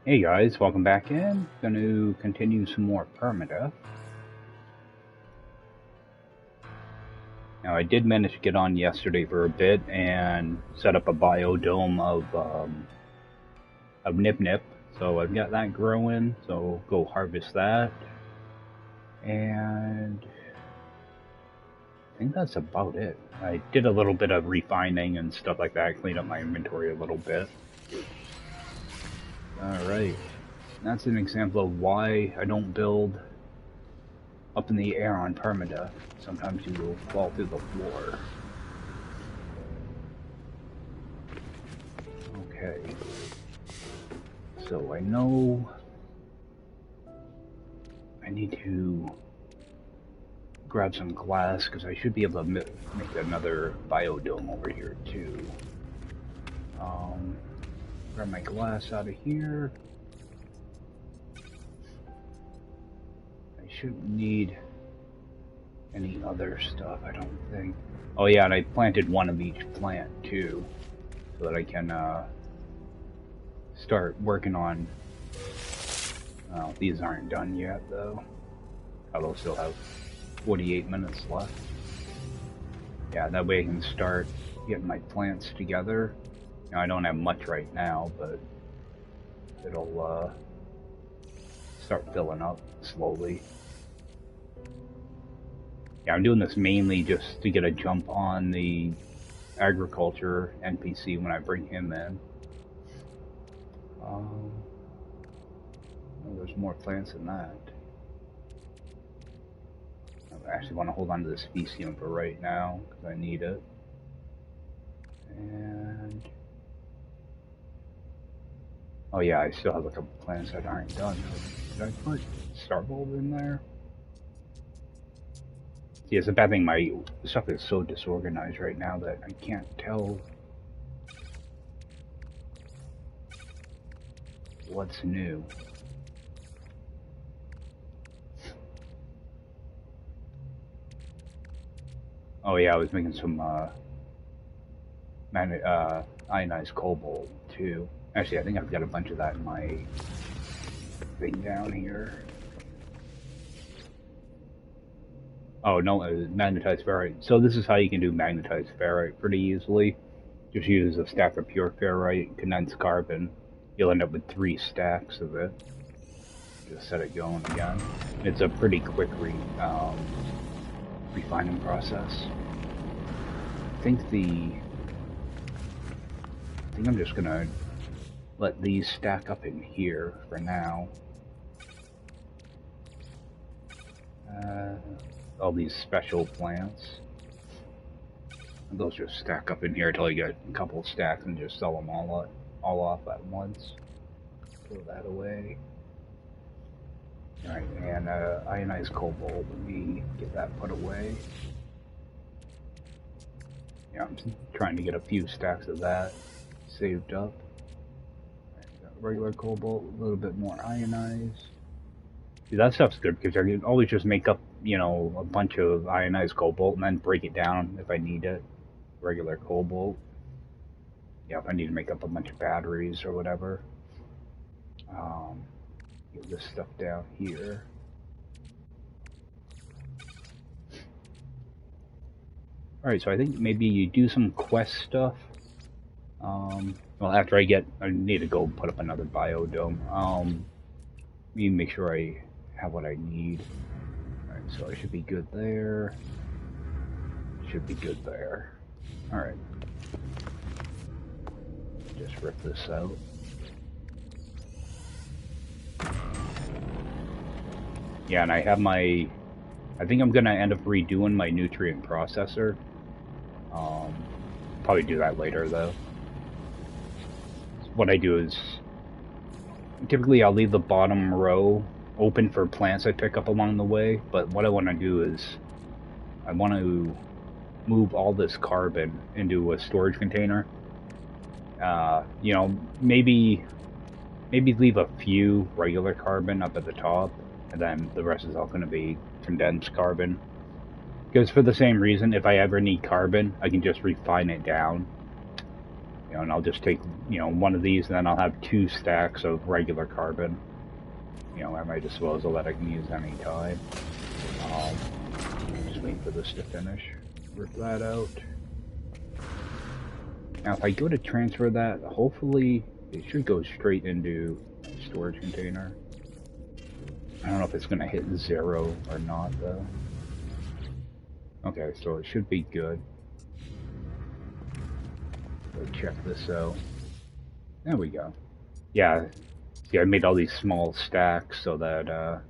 Hey guys, welcome back in. Going to continue some more Permadeath. Now I did manage to get on yesterday for a bit and set up a biodome of Nip Nip. So I've got that growing, so go harvest that. And I think that's about it. I did a little bit of refining and stuff like that, cleaned up my inventory a little bit. Alright, that's an example of why I don't build up in the air on Permadeath. Sometimes you will fall through the floor. Okay. So I know I need to grab some glass because I should be able to make another biodome over here too. Grab my glass out of here. I shouldn't need any other stuff, I don't think. Oh yeah, and I planted one of each plant too, so that I can start working on. Well, these aren't done yet though. I'll still have 48 minutes left. Yeah, that way I can start getting my plants together. Now, I don't have much right now, but it'll start filling up slowly. Yeah, I'm doing this mainly just to get a jump on the agriculture NPC when I bring him in. Oh, there's more plants than that. I actually want to hold on to this Specium for right now, because I need it. And... oh yeah, I still have a couple plants that aren't done. Did I put Starbulb in there? See, it's a bad thing, my stuff is so disorganized right now that I can't tell what's new. Oh yeah, I was making some ionized cobalt too. Actually, I think I've got a bunch of that in my thing down here. Oh no, magnetized ferrite. So this is how you can do magnetized ferrite pretty easily. Just use a stack of pure ferrite, condensed carbon. You'll end up with 3 stacks of it. Just set it going again. It's a pretty quick refining process. I think I'm just gonna let these stack up in here for now. All these special plants. And those just stack up in here until you get a couple of stacks and just sell them all off at once. Throw that away. Alright, and ionized cobalt, let me get that put away. Yeah, I'm trying to get a few stacks of that saved up. Regular cobalt, a little bit more ionized. See, that stuff's good because I can always just make up, you know, a bunch of ionized cobalt and then break it down if I need it. Regular cobalt. Yeah, if I need to make up a bunch of batteries or whatever. Get this stuff down here. Alright, so I think maybe you do some quest stuff. Well, after I need to go put up another biodome. Let me make sure I have what I need. Alright, so I should be good there. Should be good there. Alright. Just rip this out. Yeah, and I have my... I think I'm gonna end up redoing my nutrient processor. Probably do that later, though. What I do is... typically I'll leave the bottom row open for plants I pick up along the way, but what I want to do is... I want to move all this carbon into a storage container. You know, maybe leave a few regular carbon up at the top, and then the rest is all going to be condensed carbon. Because for the same reason, if I ever need carbon, I can just refine it down. You know, and I'll just take, you know, one of these, and then I'll have 2 stacks of regular carbon, you know, at my disposal that I can use any time. Just waiting for this to finish. Rip that out. Now, if I go to transfer that, hopefully it should go straight into a storage container. I don't know if it's going to hit 0 or not, though. Okay, so it should be good. Go check this out. There we go. Yeah, see, I made all these small stacks so that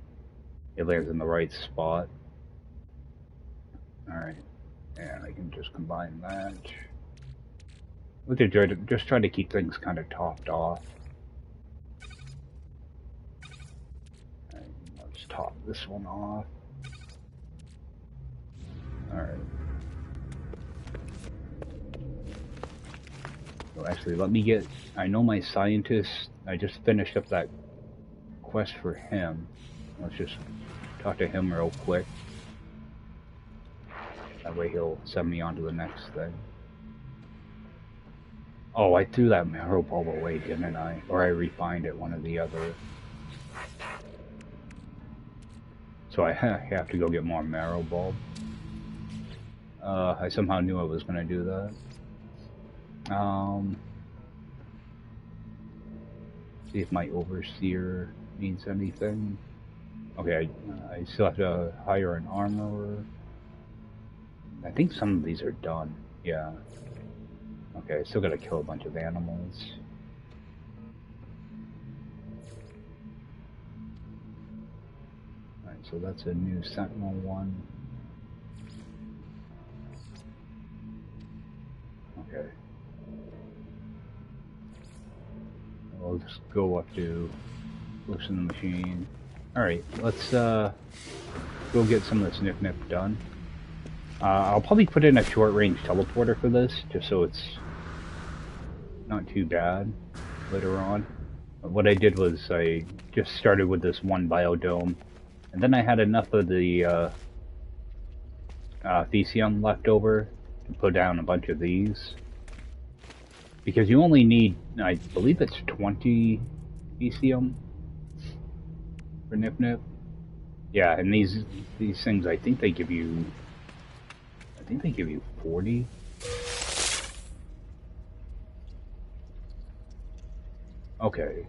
it lands in the right spot. Alright, and I can just combine that. Just try to keep things kind of topped off. Right, let's top this one off. Alright. So actually, let me get... I know my scientist... I just finished up that quest for him. Let's just talk to him real quick. That way he'll send me on to the next thing. Oh, I threw that marrow bulb away, didn't I? Or I refined it, one or the other. So I have to go get more marrow bulb. I somehow knew I was going to do that. See if my overseer needs anything. Okay, I still have to hire an armorer. I think some of these are done. Yeah. Okay, I still gotta kill a bunch of animals. Alright, so that's a new Sentinel one. Okay. I'll just go up to loosen the machine. Alright, let's go get some of this nip done. I'll probably put in a short-range teleporter for this, just so it's not too bad later on. What I did was I just started with this one biodome, and then I had enough of the Thesium left over to put down a bunch of these. Because you only need, I believe it's 20 Thesium for Nip. Yeah, and these things, I think they give you 40. Okay,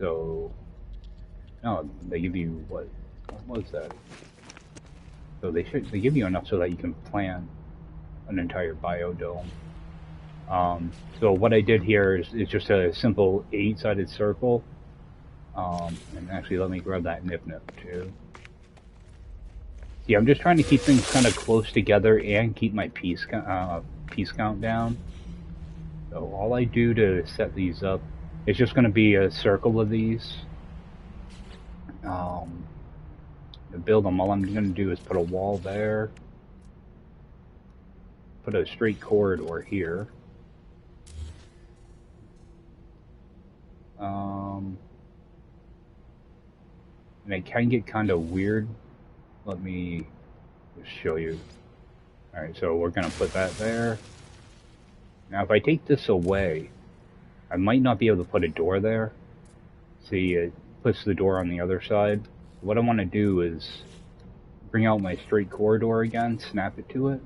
so no, they give you what was that? So they give you enough so that you can plant an entire biodome. So what I did here is just a simple 8-sided circle. And actually, let me grab that nip too. See, I'm just trying to keep things kind of close together and keep my piece count down. So all I do to set these up is just going to be a circle of these. To build them, all I'm going to do is put a wall there, put a straight corridor here. And it can get kind of weird. Let me just show you. Alright, so we're going to put that there. Now if I take this away, I might not be able to put a door there. See, it puts the door on the other side. What I want to do is bring out my straight corridor again, snap it to it,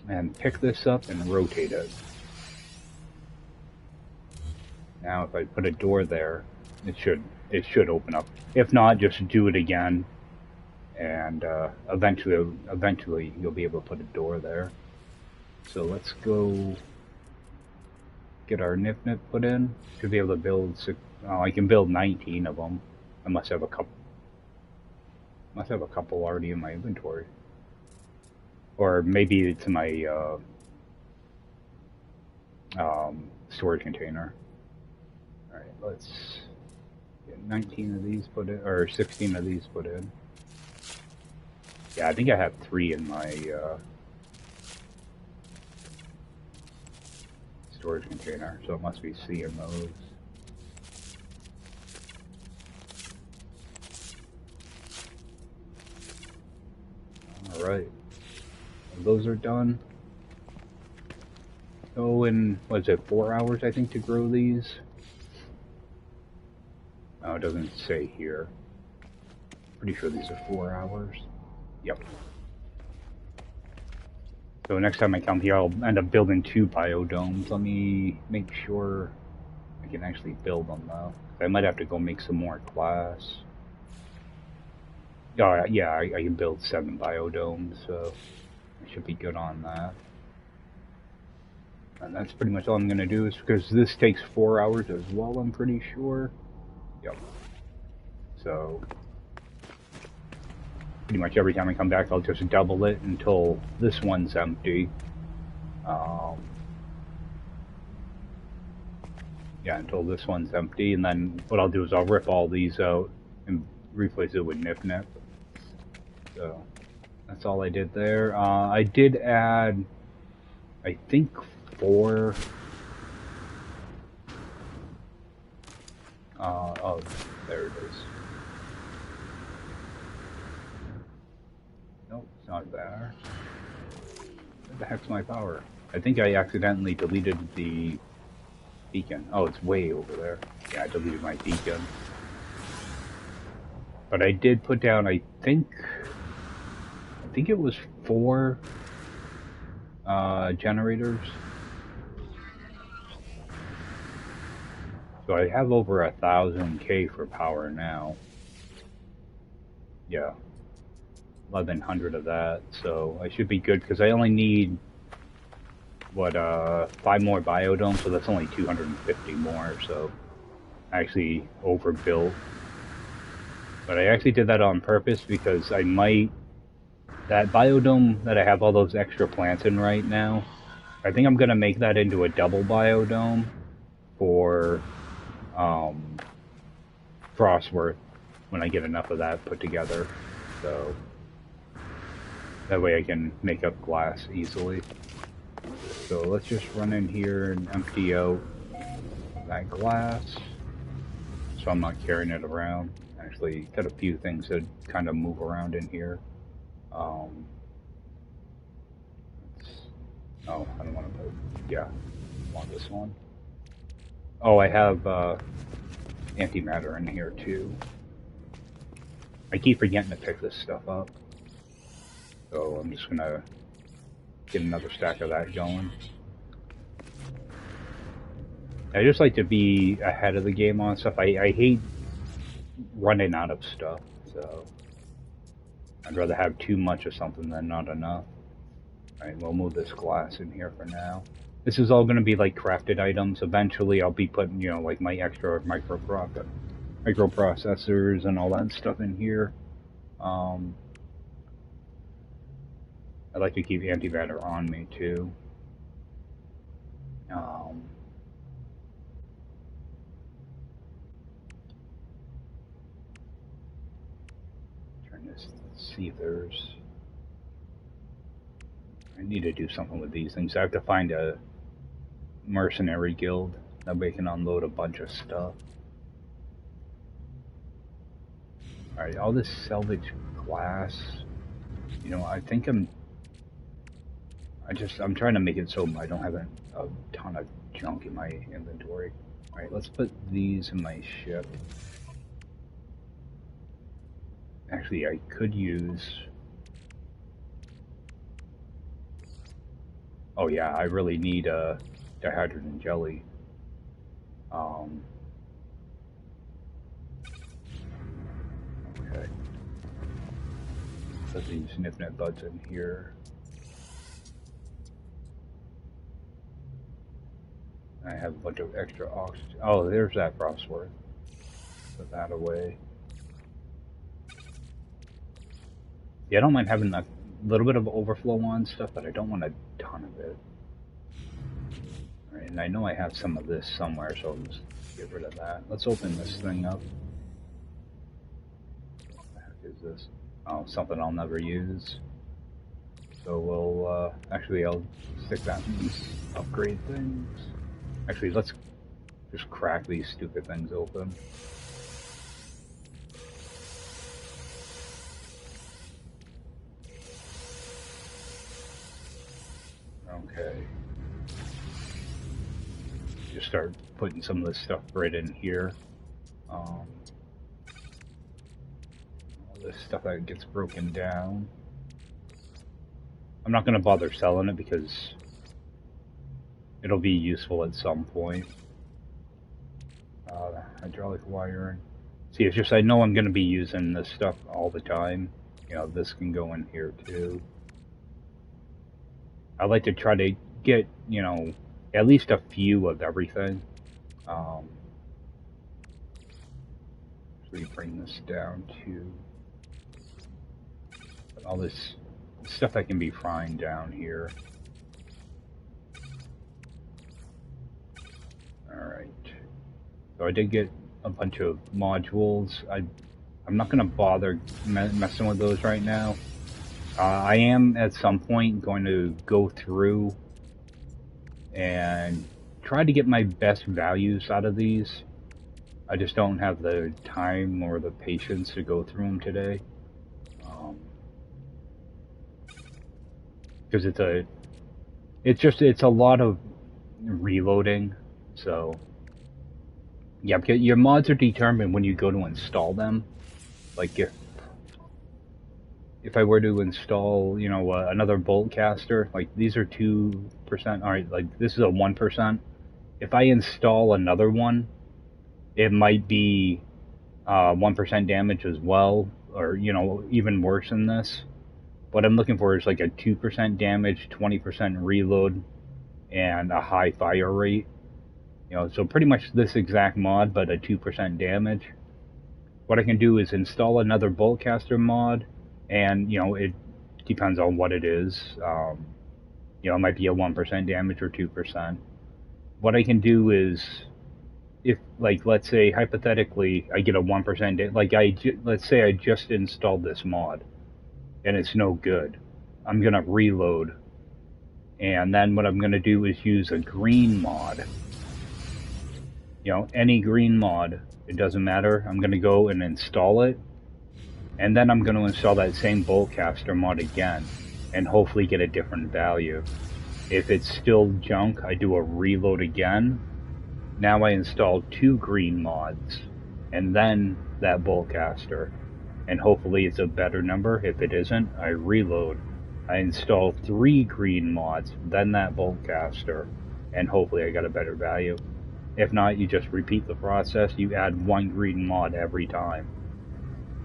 and pick this up and rotate it. Now if I put a door there, it should open up. If not, just do it again, and eventually you'll be able to put a door there. So let's go get our nip put in. Should be able to build I can build 19 of them. I must have a couple already in my inventory, or maybe it's in my storage container. All right, let's get 19 of these put in, or 16 of these put in. Yeah, I think I have 3 in my storage container, so it must be seeing those. Alright, those are done. So in, was it 4 hours, I think, to grow these? Oh, it doesn't say here. Pretty sure these are 4 hours. Yep. So next time I come here, I'll end up building 2 biodomes. Let me make sure I can actually build them, though. I might have to go make some more glass. Oh, yeah, I can build 7 biodomes, so I should be good on that. And that's pretty much all I'm going to do, is because this takes 4 hours as well, I'm pretty sure. Yep. So pretty much every time I come back, I'll just double it until this one's empty. Yeah, until this one's empty, and then what I'll do is I'll rip all these out and replace it with Nip Nip. So that's all I did there. I did add, I think, 4. Oh, there it is. Nope, it's not there. Where the heck's my power? I think I accidentally deleted the beacon. Oh, it's way over there. Yeah, I deleted my beacon. But I did put down, I think it was 4 generators. So I have over 1,000K for power now. Yeah, 1,100 of that. So I should be good because I only need, what, 5 more biodomes, so that's only 250 more. So I actually overbuilt. But I actually did that on purpose because I might, that biodome that I have all those extra plants in right now, I think I'm going to make that into a double biodome for Frostworth when I get enough of that put together. So that way I can make up glass easily. So let's just run in here and empty out that glass so I'm not carrying it around. Actually got a few things that kind of move around in here. Oh, I don't want to put, yeah, I want this one. Oh, I have antimatter in here too. I keep forgetting to pick this stuff up. So I'm just gonna get another stack of that going. I just like to be ahead of the game on stuff. I hate running out of stuff, so I'd rather have too much of something than not enough. Alright, we'll move this glass in here for now. This is all going to be like crafted items. Eventually I'll be putting, you know, like my extra microprocessors and all that stuff in here. I like to keep antimatter on me too. Turn this, let's see if there's, I need to do something with these things. I have to find a mercenary guild that way I can unload a bunch of stuff. Alright, all this salvage glass, you know, I think I'm trying to make it so I don't have a ton of junk in my inventory. Alright, let's put these in my ship. Actually, I could use, oh yeah, I really need dihydrogen jelly. Okay. Put these nip buds in here. I have a bunch of extra oxygen. Oh, there's that Frostworth. Put that away. Yeah, I don't mind having a little bit of overflow on stuff, but I don't want a ton of it. Alright, and I know I have some of this somewhere, so I'll just get rid of that. Let's open this thing up. What the heck is this? Oh, something I'll never use. So we'll, actually I'll stick that in these upgrade things. Actually, let's just crack these stupid things open. Okay. start putting some of this stuff right in here. All this stuff that gets broken down. I'm not going to bother selling it because it'll be useful at some point. Hydraulic wiring. See, it's just I know I'm going to be using this stuff all the time. You know, this can go in here too. I like to try to get, you know, at least a few of everything. So you bring this down to all this stuff that can be frying down here. Alright. So I did get a bunch of modules. I'm not going to bother messing with those right now. I am at some point going to go through and try to get my best values out of these. I just don't have the time or the patience to go through them today. Because it's a lot of reloading. So yeah, because your mods are determined when you go to install them. Like if I were to install, you know, another bolt caster, like these are 2%. All right, like this is a 1%. If I install another one, it might be 1% damage as well, or you know, even worse than this. What I'm looking for is like a 2% damage, 20% reload, and a high fire rate. You know, so pretty much this exact mod, but a 2% damage. What I can do is install another bolt caster mod, and you know, it depends on what it is. You know, it might be a 1% damage or 2%. What I can do is, if like let's say hypothetically I get a 1%, like let's say I just installed this mod, and it's no good. I'm gonna reload, and then what I'm gonna do is use a green mod. You know, any green mod, it doesn't matter. I'm gonna go and install it, and then I'm gonna install that same boltcaster mod again, and hopefully get a different value. If it's still junk, I do a reload again. Now I install 2 green mods, and then that boltcaster. And hopefully it's a better number. If it isn't, I reload. I install 3 green mods, then that boltcaster, and hopefully I got a better value. If not, you just repeat the process. You add 1 green mod every time.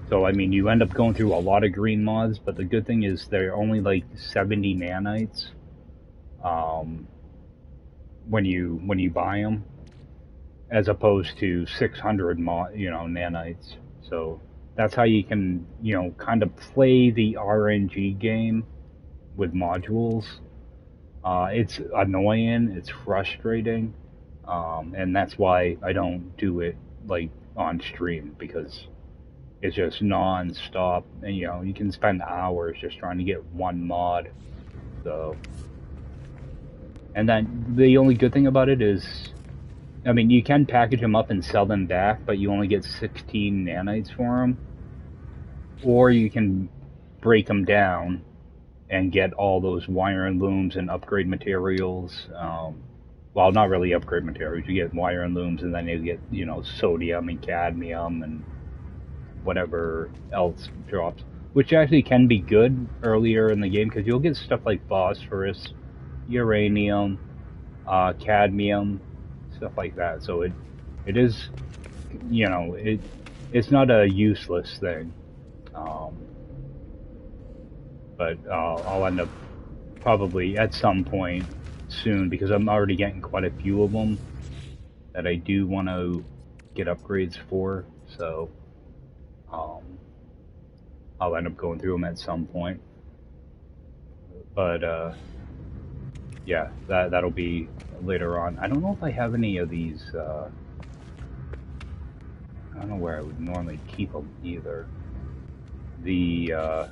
So I mean, you end up going through a lot of green mods, but the good thing is they're only like 70 nanites when you buy them, as opposed to 600 nanites. So that's how you can, you know, kind of play the RNG game with modules. It's annoying, it's frustrating, and that's why I don't do it like on stream, because it's just non-stop, and you know, you can spend hours just trying to get one mod. So, and then the only good thing about it is, I mean, you can package them up and sell them back, but you only get 16 nanites for them. Or you can break them down and get all those wire and looms and upgrade materials. Well, not really upgrade materials. You get wire and looms, and then you get, you know, sodium and cadmium and whatever else drops. Which actually can be good earlier in the game, because you'll get stuff like phosphorus, uranium, cadmium, stuff like that. So it is, you know, it's not a useless thing. But I'll end up probably at some point soon, because I'm already getting quite a few of them that I do want to get upgrades for. So I'll end up going through them at some point. But yeah, that'll be later on. I don't know if I have any of these. I don't know where I would normally keep them either. The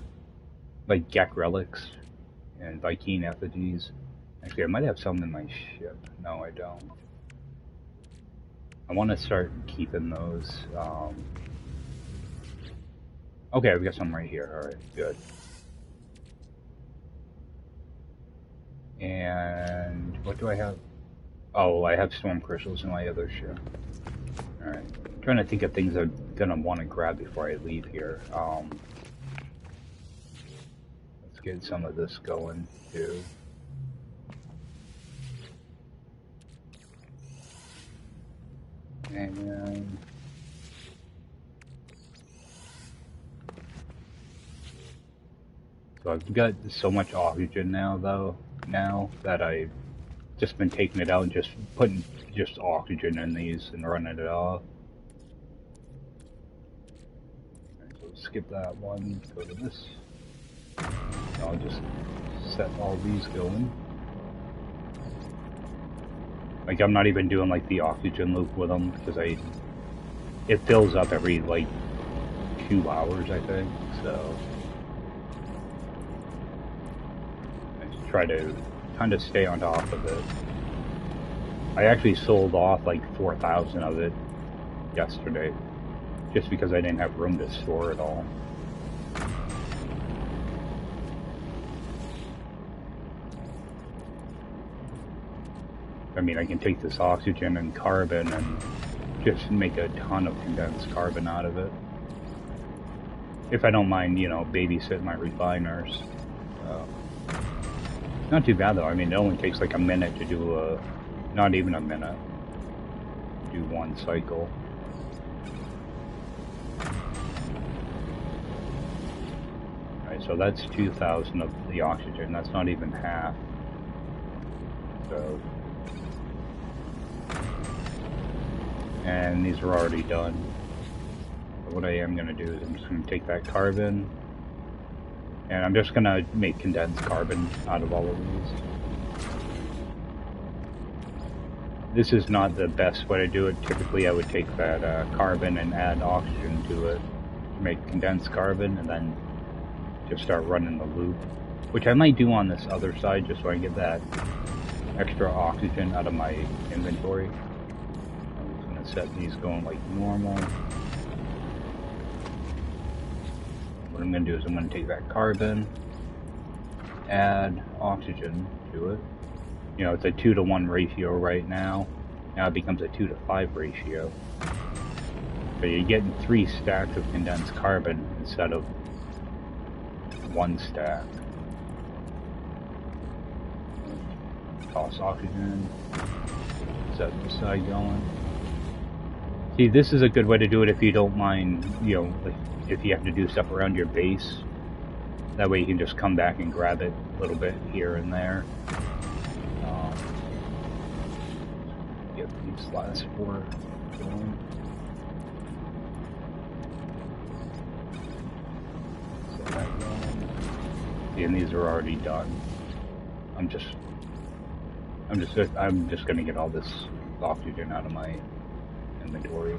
like Gek relics and Viking effigies. Actually, I might have some in my ship. No, I don't. I want to start keeping those. Okay, we got some right here. All right, good. And what do I have? Oh, I have storm crystals in my other ship. Alright. Trying to think of things I'm gonna want to grab before I leave here. Let's get some of this going, too. And... So I've got so much oxygen now, though, that I've just been taking it out and just putting just oxygen in these and running it off. Right, so skip that one, go to this. I'll just set all these going. Like, I'm not even doing like the oxygen loop with them because it fills up every like 2 hours, I think. So I just try to kind of stay on top of it. I actually sold off like 4,000 of it yesterday just because I didn't have room to store it all. I mean, I can take this oxygen and carbon and just make a ton of condensed carbon out of it. If I don't mind, you know, babysitting my refiners. Not too bad though. I mean, it only takes like a minute to do not even a minute, do one cycle. Alright, so that's 2,000 of the oxygen. That's not even half. So, and these are already done. So what I am going to do is I'm just going to take that carbon, and I'm just going to make condensed carbon out of all of these. This is not the best way to do it. Typically I would take that carbon and add oxygen to it to make condensed carbon, and then just start running the loop, which I might do on this other side just so I can get that extra oxygen out of my inventory. I'm just going to set these going like normal. What I'm going to do is I'm going to take that carbon, add oxygen to it. You know, it's a 2-to-1 ratio right now. Now it becomes a 2-to-5 ratio. So you're getting 3 stacks of condensed carbon instead of 1 stack. Toss oxygen. Set the side going. See, this is a good way to do it if you don't mind, you know, like if you have to do stuff around your base. That way you can just come back and grab it a little bit here and there. Get these last 4 going. Set that going. See, and these are already done. I'm just gonna get all this oxygen out of my inventory.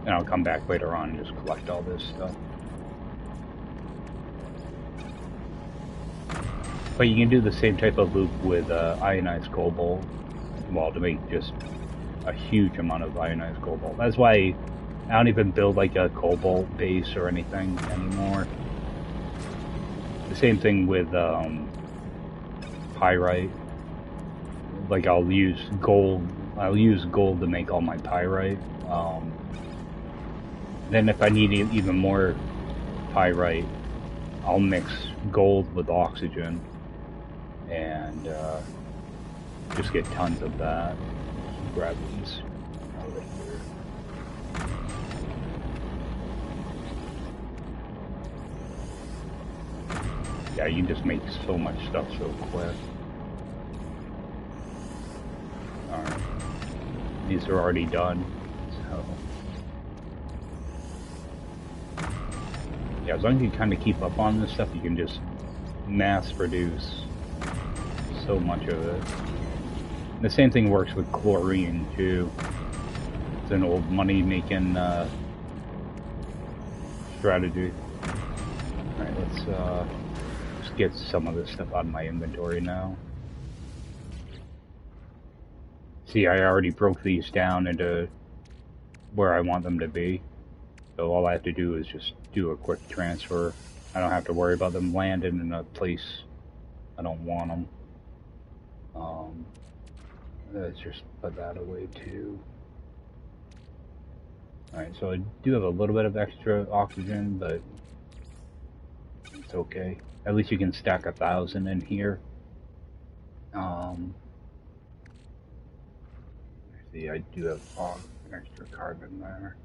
And I'll come back later on and just collect all this stuff. But you can do the same type of loop with ionized cobalt, well, to make just a huge amount of ionized cobalt. That's why I don't even build like a cobalt base or anything anymore. The same thing with pyrite. Like I'll use gold to make all my pyrite. Then if I need even more pyrite, I'll mix gold with oxygen and just get tons of that. Grab these over here. Yeah, you can just make so much stuff so quick. Alright. These are already done, so... Yeah, as long as you kind of keep up on this stuff, you can just mass produce so much of it. The same thing works with chlorine, too. It's an old money-making strategy. Alright, let's get some of this stuff out of my inventory now. See, I already broke these down into where I want them to be. So all I have to do is just do a quick transfer. I don't have to worry about them landing in a place I don't want them. Let's just put that away too. Alright, so I do have a little bit of extra oxygen, but it's okay. At least you can stack 1,000 in here. See, I do have extra carbon there.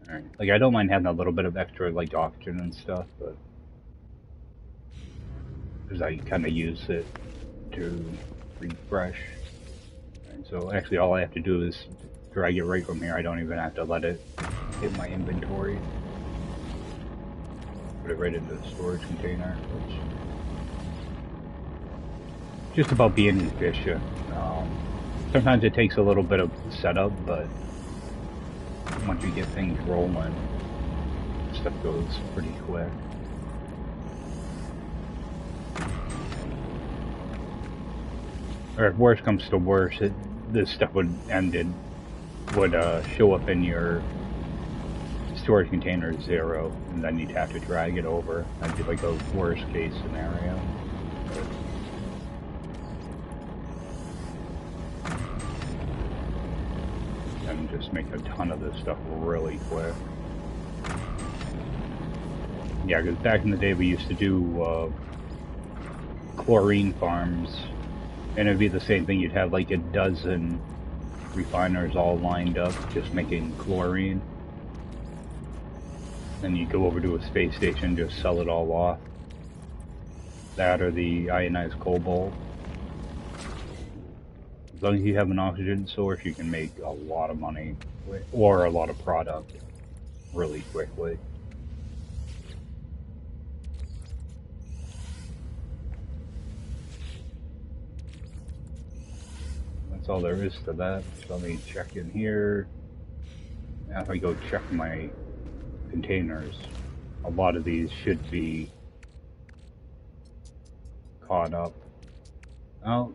Alright, like I don't mind having a little bit of extra like oxygen and stuff, but because I kind of use it to refresh. And so actually all I have to do is drag it right from here. I don't even have to let it hit my inventory. Put it right into the storage container, which is just about being efficient. Sometimes it takes a little bit of setup, but once you get things rolling, stuff goes pretty quick. Or if worse comes to worse, this stuff would show up in your storage container as 0, and then you'd have to drag it over. That'd be like a worst case scenario. And just make a ton of this stuff really quick. Yeah, because back in the day we used to do chlorine farms, and it'd be the same thing. You'd have like a dozen refiners all lined up just making chlorine. Then you go over to a space station, just sell it all off. That or the ionized cobalt. As long as you have an oxygen source, you can make a lot of money, or a lot of product, really quickly. That's all there is to that. So let me check in here. Now if I go check my containers, a lot of these should be caught up. Oh,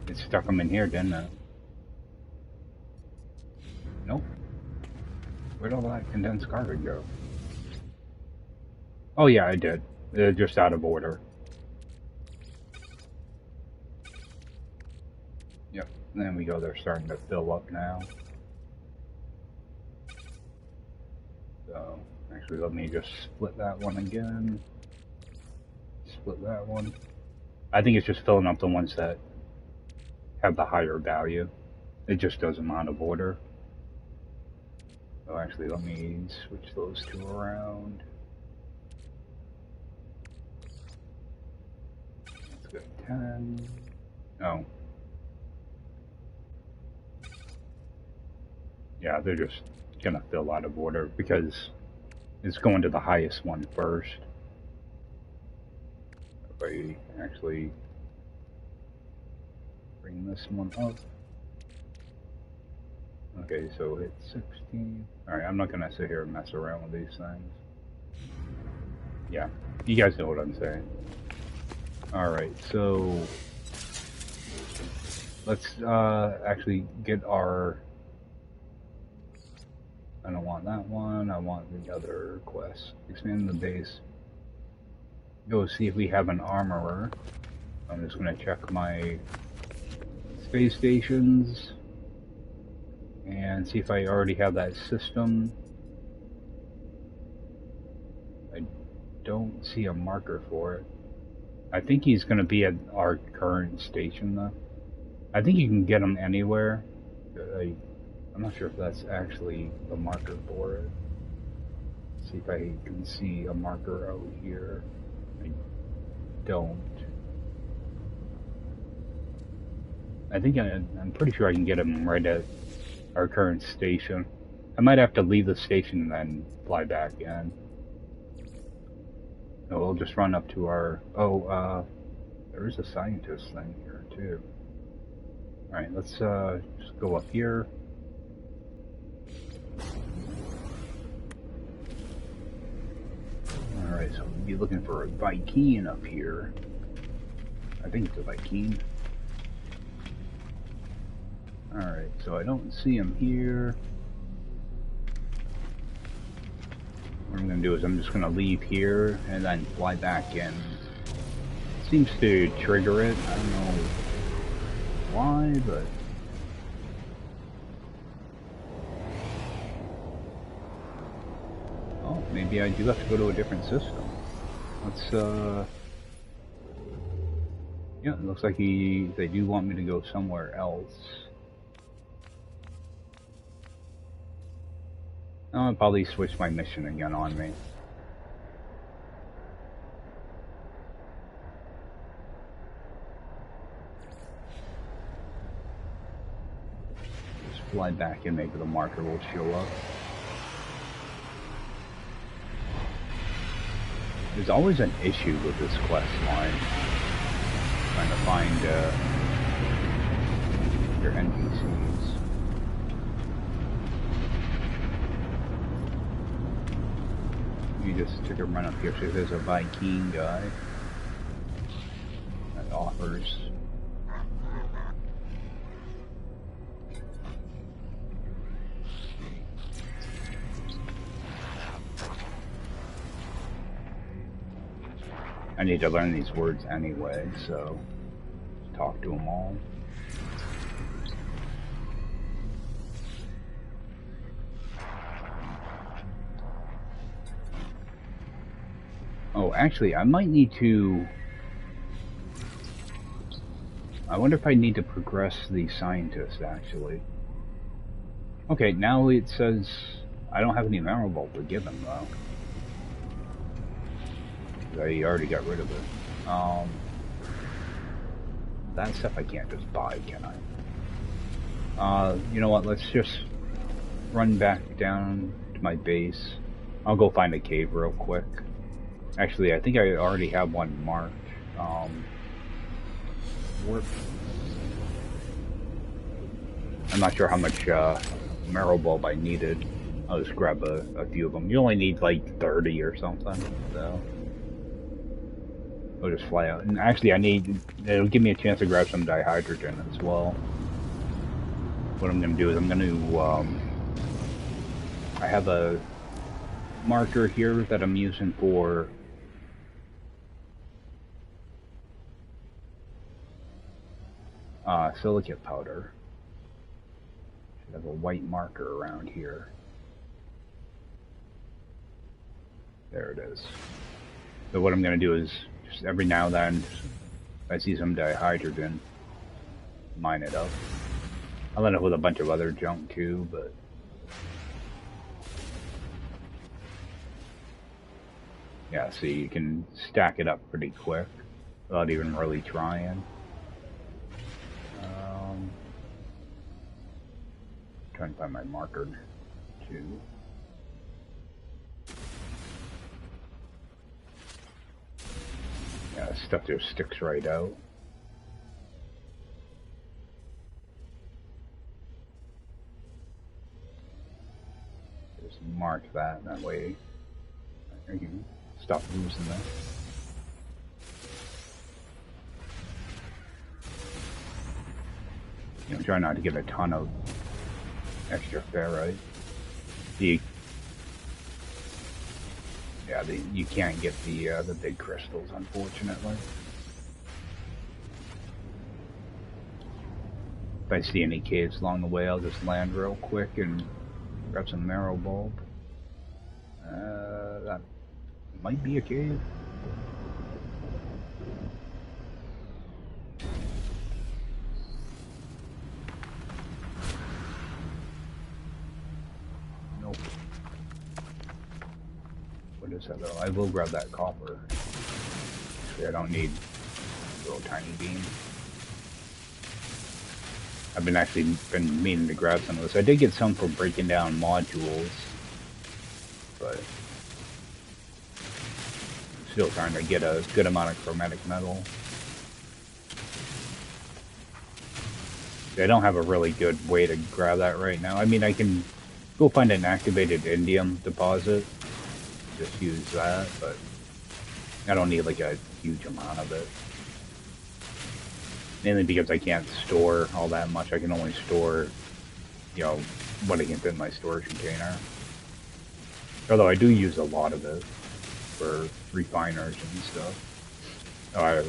it stuck them in here, didn't it? Nope. Where'd all that condensed carbon go? Oh yeah, I did. They're just out of order. Yep, and there we go. They're starting to fill up now. So, actually, let me just split that one again. Split that one. I think it's just filling up the ones that have the higher value. It just does them out of order. So actually, let me switch those two around. Let's go 10. Oh. Yeah, they're just gonna fill out of order because it's going to the highest one first. If I actually bring this one up. Okay, so it's 16. Alright, I'm not gonna sit here and mess around with these things. Yeah, you guys know what I'm saying. Alright, so let's actually get our... I don't want that one, I want the other quest. Expand the base. Go see if we have an armorer. I'm just gonna check my space stations and see if I already have that system. I don't see a marker for it. I think he's gonna be at our current station though. I think you can get him anywhere. I'm not sure if that's actually the marker for it. Let's see if I can see a marker out here. I don't. I think I'm pretty sure I can get him right at our current station. I might have to leave the station and then fly back in. No, we'll just run up to our... Oh, there is a scientist thing here too. Alright, let's just go up here. Alright, so we'll be looking for a Viking up here. I think it's a Viking. Alright, so I don't see him here. What I'm gonna do is I'm just gonna leave here and then fly back in. Seems to trigger it. I don't know why, but oh, maybe I do have to go to a different system. Let's yeah, it looks like they do want me to go somewhere else. I'll probably switch my mission again on me. Just fly back and maybe the marker will show up. There's always an issue with this quest line. Trying to find your NPCs. You just took a run up here, so there's a Viking guy that offers. I need to learn these words anyway, so talk to them all. Oh, actually, I might need to... I wonder if I need to progress the scientist, actually. Okay, now it says I don't have any memorable to give him, though. I already got rid of it. That stuff I can't just buy, can I? You know what, let's just run back down to my base. I'll go find a cave real quick. Actually, I think I already have one marked. I'm not sure how much marrow bulb I needed. I'll just grab a few of them. You only need like 30 or something, so I'll just fly out. And actually, it'll give me a chance to grab some dihydrogen as well. What I'm going to do is I'm going to, I have a marker here that I'm using for silicate powder. Should have a white marker around here. There it is. So what I'm going to do is just every now and then, if I see some dihydrogen, mine it up. I'll end up with a bunch of other junk too, but yeah, see, you can stack it up pretty quick without even really trying. Trying to find my marker too. Yeah, stuff just sticks right out. Just mark that way I can stop losing that. You know, try not to get a ton of extra ferrite. You can't get the big crystals, unfortunately. If I see any caves along the way, I'll just land real quick and grab some marrow bulb. That might be a cave. Nope. What is that though? I will grab that copper. Actually, I don't need a little tiny beam. I've been meaning to grab some of this. I did get some for breaking down modules, but still trying to get a good amount of chromatic metal. I don't have a really good way to grab that right now. I mean, I can go find an activated indium deposit, just use that, but I don't need like a huge amount of it. Mainly because I can't store all that much. I can only store, you know, what I can fit in my storage container. Although I do use a lot of it for refiners and stuff. Or,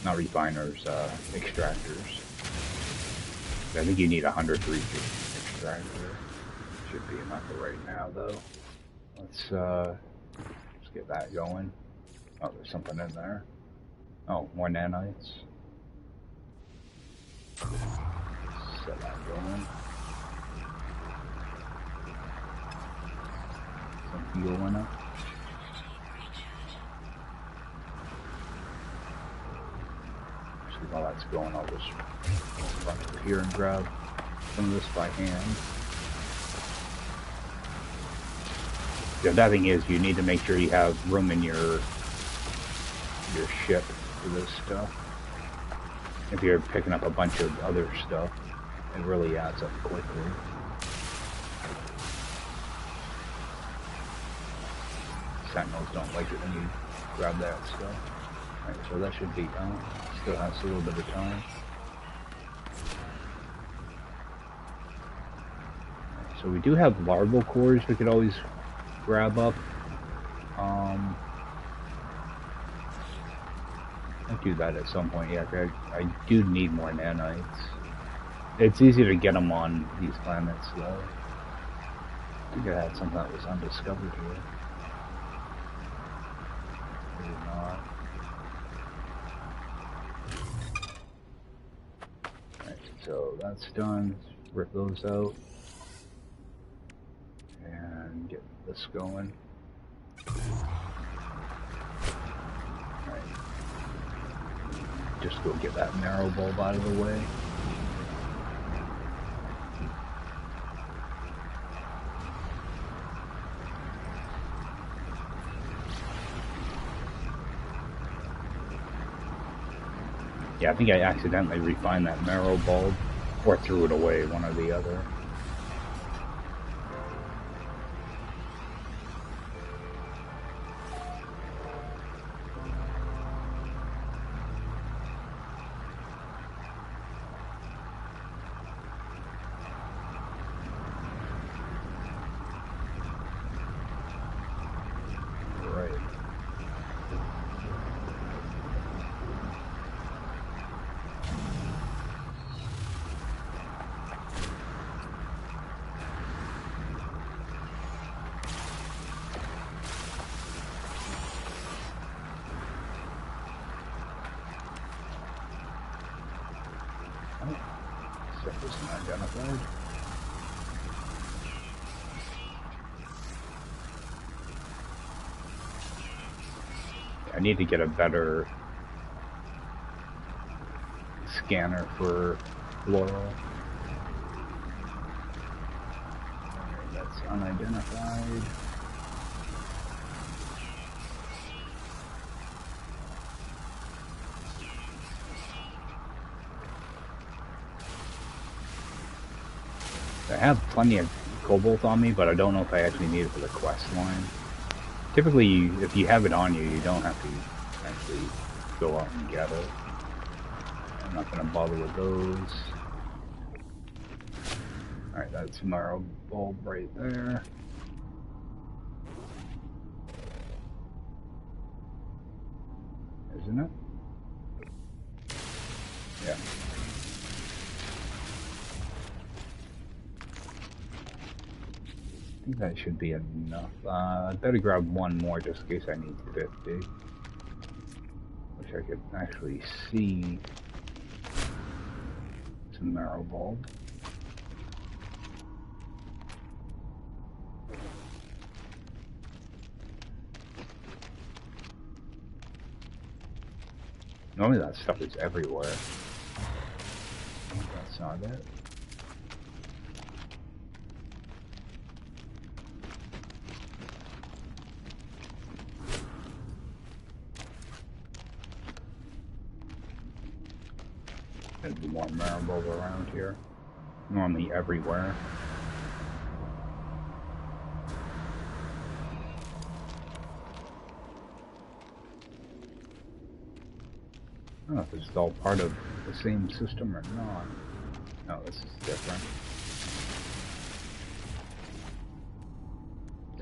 not refiners, extractors. I think you need 100 for each extractor. Should be enough for right now, though. Let's get that going. Oh, there's something in there. Oh, more nanites. Set that going. Some fuel in it. Actually, while that's going, I'll just run over here and grab some of this by hand. The other thing is, you need to make sure you have room in your ship for this stuff. If you're picking up a bunch of other stuff, it really adds up quickly. Sentinels don't like it when you grab that stuff. Alright, so that should be done. Still has a little bit of time. Right, so we do have larval cores we could always grab up. I'll do that at some point. Yeah, I do need more nanites. It's easy to get them on these planets, though. I think I had something that was undiscovered here. Maybe not. Alright, so that's done. Let's rip those out. And get this going. Alright. Just go get that marrow bulb out of the way. Yeah, I think I accidentally refined that marrow bulb, or threw it away, one or the other. Identified. I need to get a better scanner for floral. That's unidentified. I have plenty of cobalt on me, but I don't know if I actually need it for the quest line. Typically, if you have it on you, you don't have to actually go out and get it. I'm not going to bother with those. Alright, that's marrow bulb right there. Isn't it? Yeah. I think that should be enough. I better grab one more just in case I need 50. Wish I could actually see some marrow bulb. Normally that stuff is everywhere. That's not it. There'd be more marrow bulb around here. Normally everywhere. I don't know if this is all part of the same system or not. No, this is different.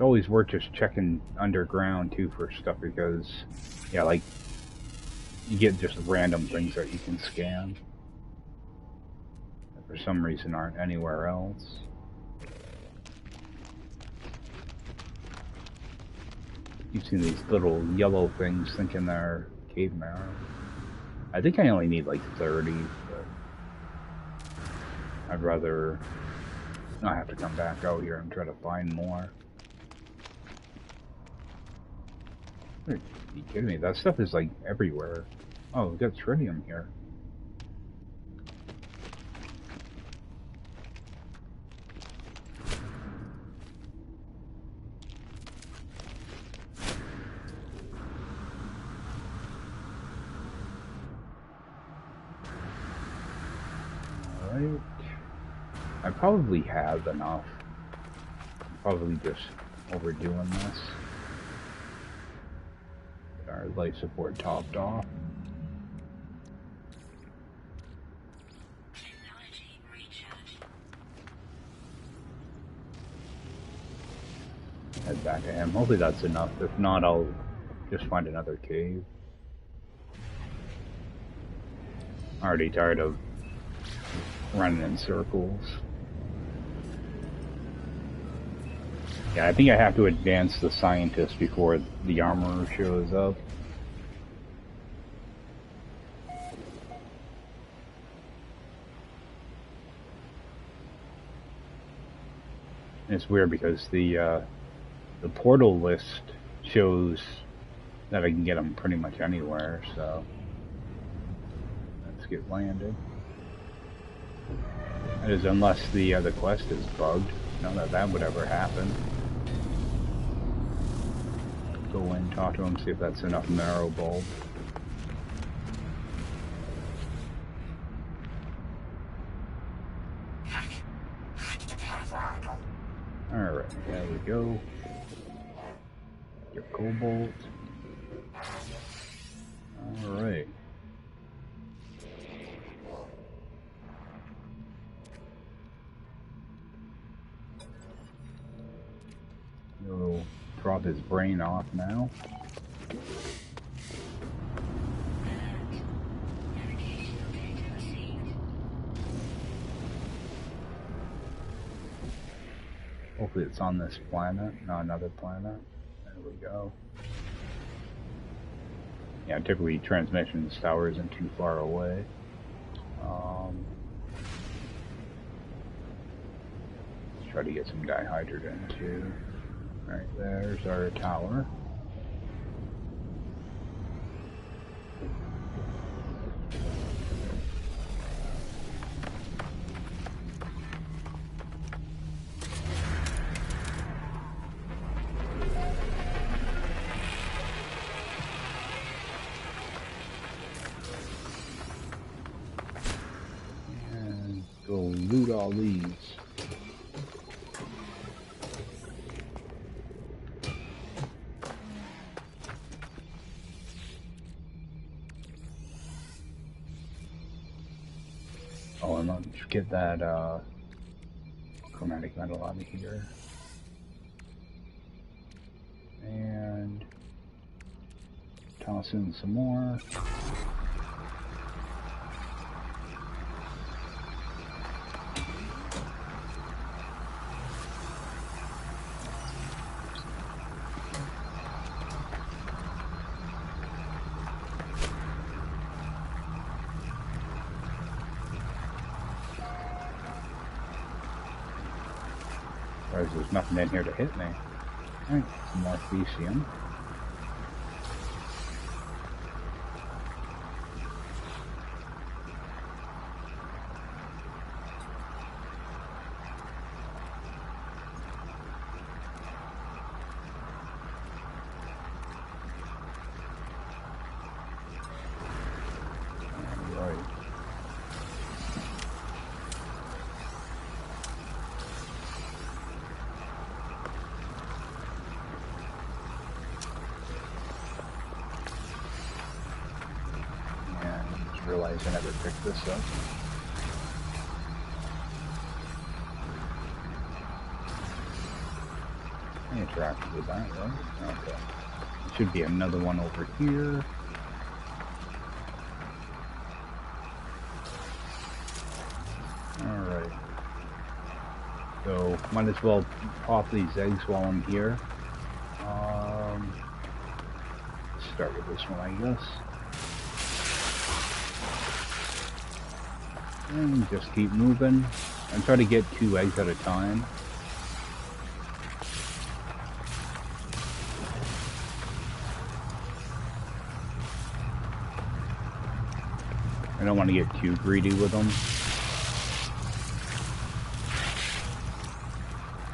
always worth just checking underground too for stuff because, yeah, like you get just random things that you can scan that for some reason aren't anywhere else. You've seen these little yellow things thinking they're cave marrow. I think I only need like 30, but I'd rather not have to come back out here and try to find more. Are you kidding me? That stuff is like everywhere. Oh, we've got tritium here. Alright. I probably have enough. I'm probably just overdoing this. Get our life support topped off. Head back to him. Hopefully that's enough. If not, I'll just find another cave. Already tired of running in circles. Yeah, I think I have to advance the scientist before the armorer shows up. And it's weird because the portal list shows that I can get them pretty much anywhere, so let's get landed. That is, unless the quest is bugged. Not that that would ever happen. Go in, talk to him, see if that's enough marrow bulb. Alright, there we go. Your cobalt. Alright. We'll drop his brain off now. Hopefully it's on this planet, not another planet. There we go. Yeah, typically transmissions tower isn't too far away. Let's try to get some dihydrogen too. Right, there's our tower. And go loot all these. Oh, and let's get that chromatic metal out of here. And toss in some more. There's nothing in here to hit me. Alright, some more cesium. Realize I never picked this up. I'm gonna interacted with that, right? Okay. Should be another one over here. Alright. So, might as well pop these eggs while I'm here. Start with this one, I guess. And just keep moving. And try to get 2 eggs at a time. I don't want to get too greedy with them.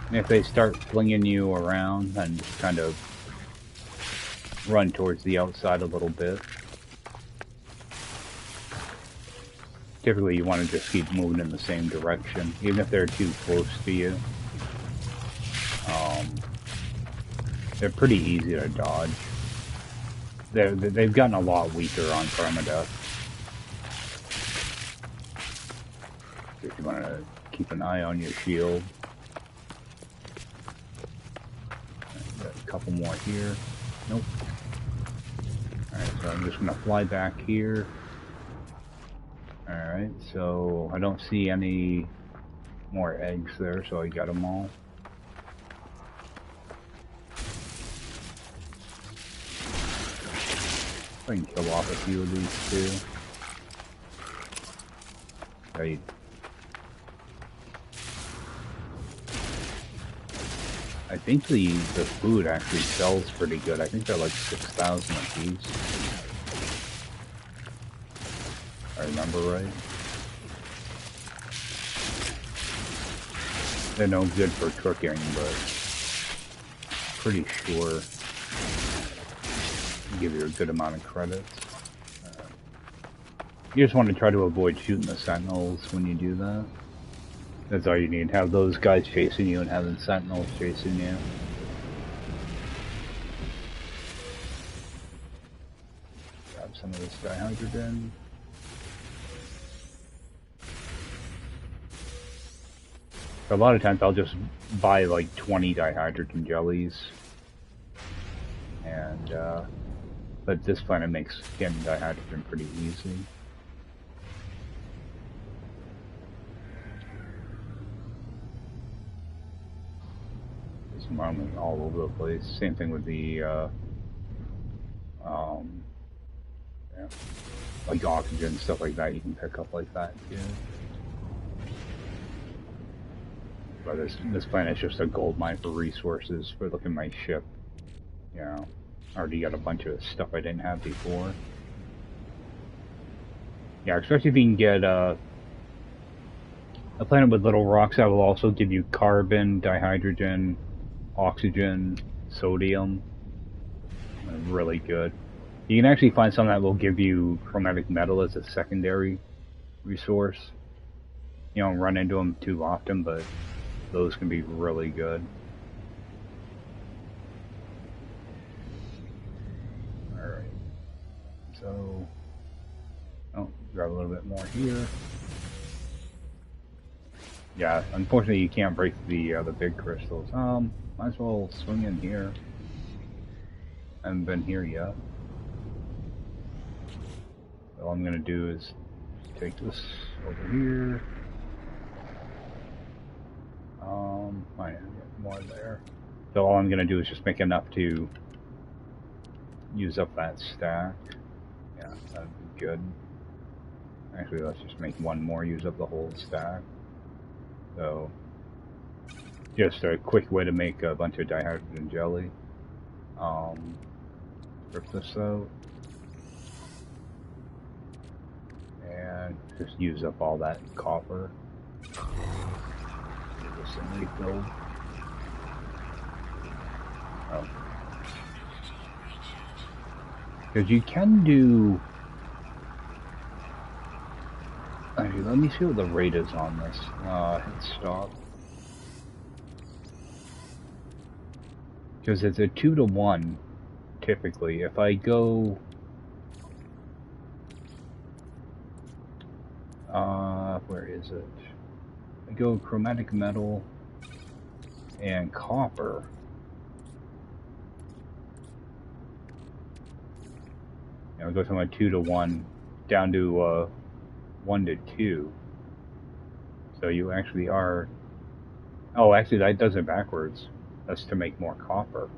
And if they start flinging you around, then just kind of run towards the outside a little bit. Typically you want to just keep moving in the same direction, even if they're too close to you. They're pretty easy to dodge. They've gotten a lot weaker on Permadeath. If you want to keep an eye on your shield. Got a couple more here. Nope. Alright, so I'm just going to fly back here. Alright, so I don't see any more eggs there, so I got them all. I can kill off a few of these too. Right. I think the food actually sells pretty good. I think they're like 6,000 a piece. If I remember right. They're no good for cooking, but pretty sure give you a good amount of credits. You just want to try to avoid shooting the sentinels when you do that. That's all you need. Have those guys chasing you and having sentinels chasing you. Grab some of this dihydrogen. A lot of times I'll just buy like 20 dihydrogen jellies. And, but this planet makes getting dihydrogen pretty easy. Environment all over the place. Same thing with the yeah, like oxygen, stuff like that. You can pick up like that too. But this planet's just a gold mine for resources. For look at my ship, you know, I already got a bunch of stuff I didn't have before. Yeah, especially if you can get a planet with little rocks that will also give you carbon, dihydrogen, oxygen, sodium. Really good. You can actually find some that will give you chromatic metal as a secondary resource. You don't run into them too often, but those can be really good. Alright. So, oh, grab a little bit more here. Yeah, unfortunately you can't break the big crystals. Might as well swing in here. I haven't been here yet. So all I'm gonna do is take this over here. I get more there. So all I'm gonna do is just make enough to use up that stack. Yeah, that'd be good. Actually, let's just make one more, use up the whole stack. So, just a quick way to make a bunch of dihydrogen jelly. Rip this out. And just use up all that copper. Get this thing refilled. Oh. Because you can do... Actually, let me see what the rate is on this. Hit stop. Because it's a 2 to 1, typically. If I go... where is it? I go chromatic metal and copper. You know, it goes from a 2 to 1 down to 1 to 2. So you actually are... Oh, actually that does it backwards. That's to make more copper.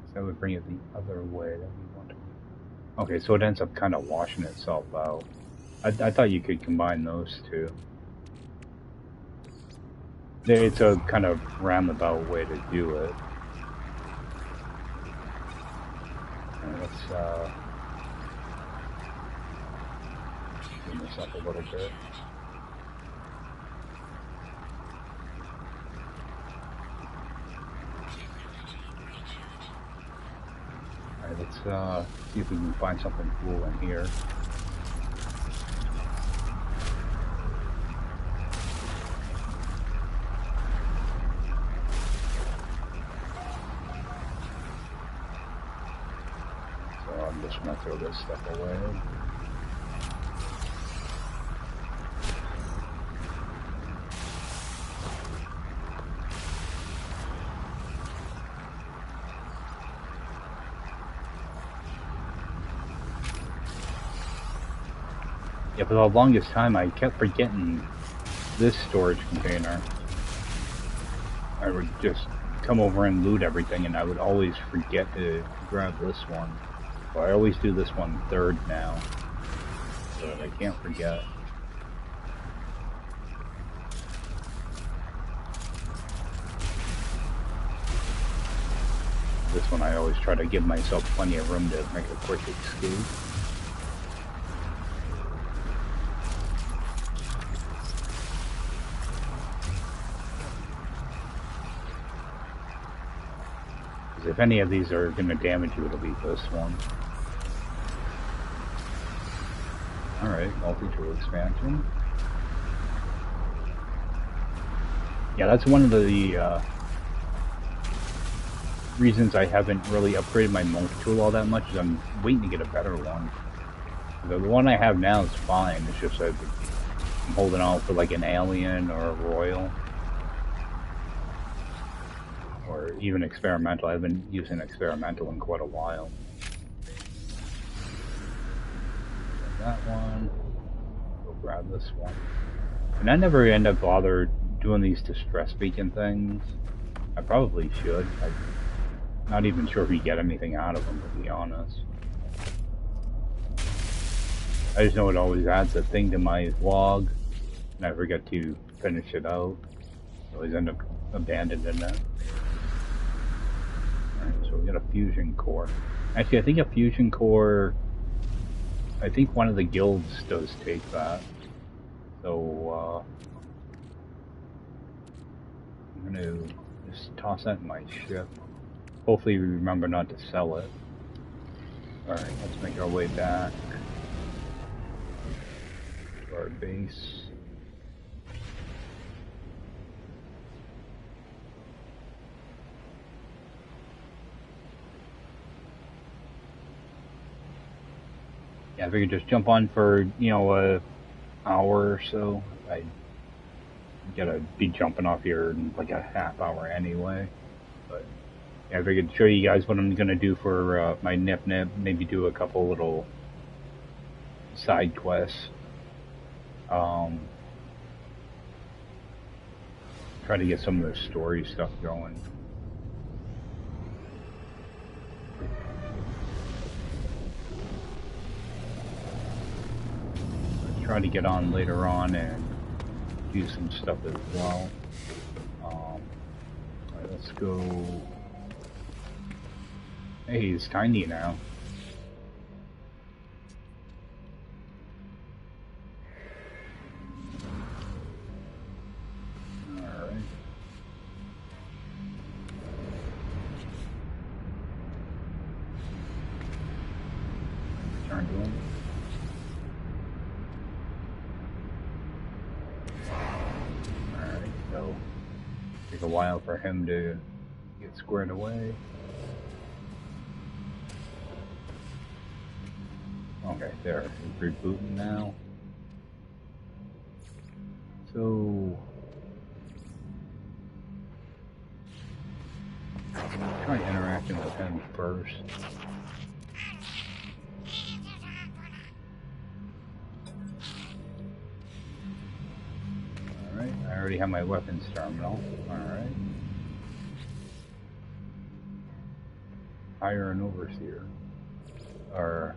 So that would bring it the other way that we want to. Okay, so it ends up kind of washing itself out. I thought you could combine those two. It's a kind of roundabout way to do it. And let's clean this up a little bit. Alright, let's see if we can find something cool in here. I'm just going to throw this stuff away. Yeah, for the longest time I kept forgetting this storage container. I would just come over and loot everything and I would always forget to grab this one. So I always do this one third now, so that I can't forget. This one I always try to give myself plenty of room to make a quick escape. Because if any of these are going to damage you, it'll be this one. Alright, multi-tool expansion. Yeah, that's one of the reasons I haven't really upgraded my multi-tool all that much, is I'm waiting to get a better one. The one I have now is fine, it's just that I'm holding out for like an alien or a royal. Or even experimental. I've been using experimental in quite a while. That one. Go grab this one. And I never end up bothered doing these distress beacon things. I probably should. I'm not even sure if you get anything out of them, to be honest. I just know it always adds a thing to my log, and I forget to finish it out. I always end up abandoning it. Alright, so we got a fusion core. Actually, I think a fusion core... I think one of the guilds does take that. So, I'm gonna just toss that in my ship. Hopefully we remember not to sell it. Alright, let's make our way back to our base. Yeah, if we could just jump on for, you know, an hour or so. I gotta be jumping off here in like a half hour anyway. But yeah, if I could show you guys what I'm gonna do for my nip, maybe do a couple little side quests. Try to get some of the story stuff going. Try to get on later on and do some stuff as well. Alright, let's go. Hey, he's tiny now. Alright. Turn to him. Take a while for him to get squared away. Okay, there. He's rebooting now. So him first. Alright, I already have my weapons terminal. Alright. Hire an overseer. Or...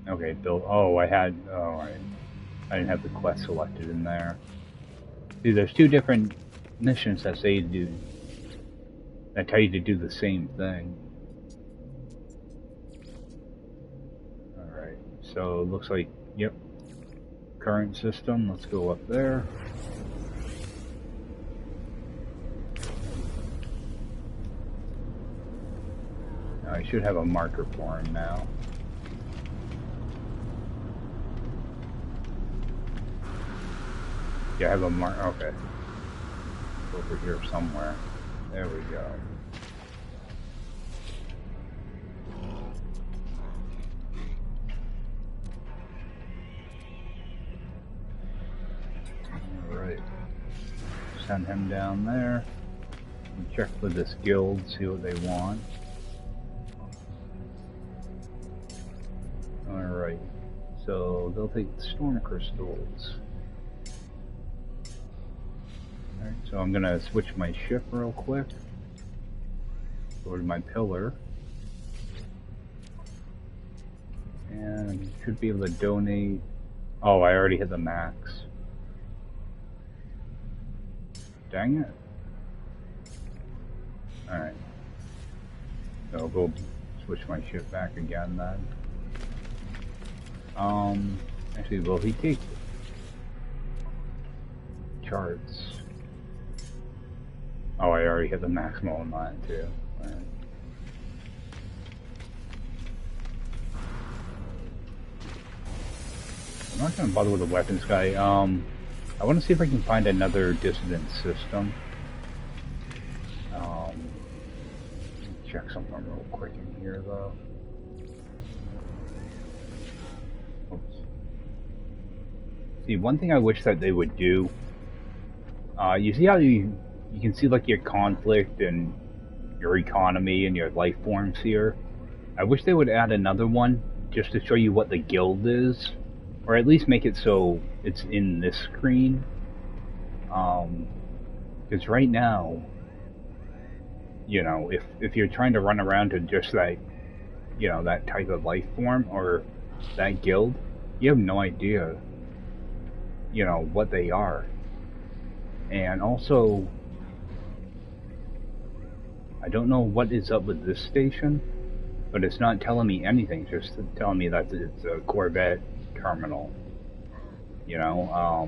Okay, build. Oh, I didn't have the quest selected in there. See, there's two different missions that say that tell you to do the same thing. Alright, so it looks like, yep. Current system, let's go up there. I should have a marker for him now. Yeah, I have a marker. Okay. Over here somewhere. There we go. Alright. Send him down there. Check with this guild, see what they want. Alright. So they'll take the storm crystals. Alright, so I'm gonna switch my ship real quick. Go to my pillar. And I should be able to donate. Oh, I already hit the max. Dang it. Alright. So I'll go switch my ship back again then. Actually, will he take charts? Oh, I already hit the maximum on mine too. Right. I'm not gonna bother with the weapons guy. I want to see if I can find another dissident system. Check something real quick in here though. Oops. See, one thing I wish that they would do. You see how you can see like your conflict and your economy and your life forms here. I wish they would add another one just to show you what the guild is, or at least make it so it's in this screen. Because right now, you know, if you're trying to run around to just that, you know, that type of life form or that guild, you have no idea, you know, what they are. And also, I don't know what is up with this station, but it's not telling me anything, just telling me that it's a Corvette terminal. You know,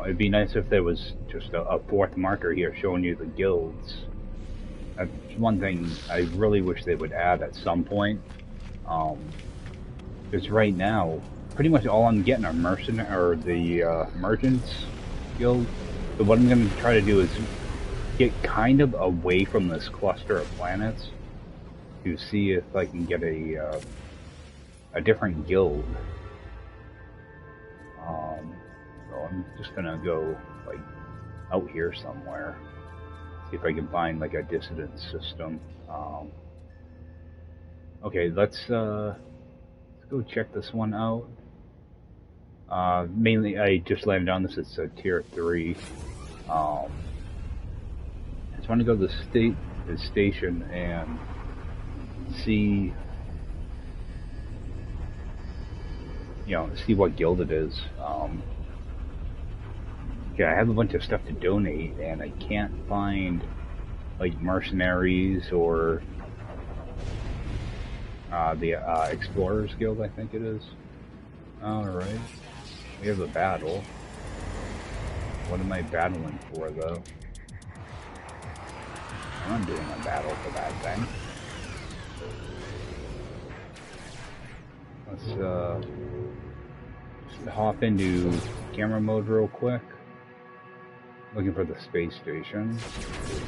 it'd be nice if there was just a fourth marker here showing you the guilds. That's one thing I really wish they would add at some point. Because right now, pretty much all I'm getting are the merchants guild. So what I'm going to try to do is get kind of away from this cluster of planets to see if I can get a different guild. So I'm just gonna go like out here somewhere, see if I can find like a dissident system. Okay, let's go check this one out. Mainly, I just landed on this. It's a tier 3. I just want to go to the station and see, see what guild it is. Yeah, I have a bunch of stuff to donate, and I can't find like mercenaries or the Explorers Guild, I think it is. Alright. We have a battle. What am I battling for, though? I'm not doing a battle for that thing. Let's just hop into camera mode real quick. Looking for the space station. It's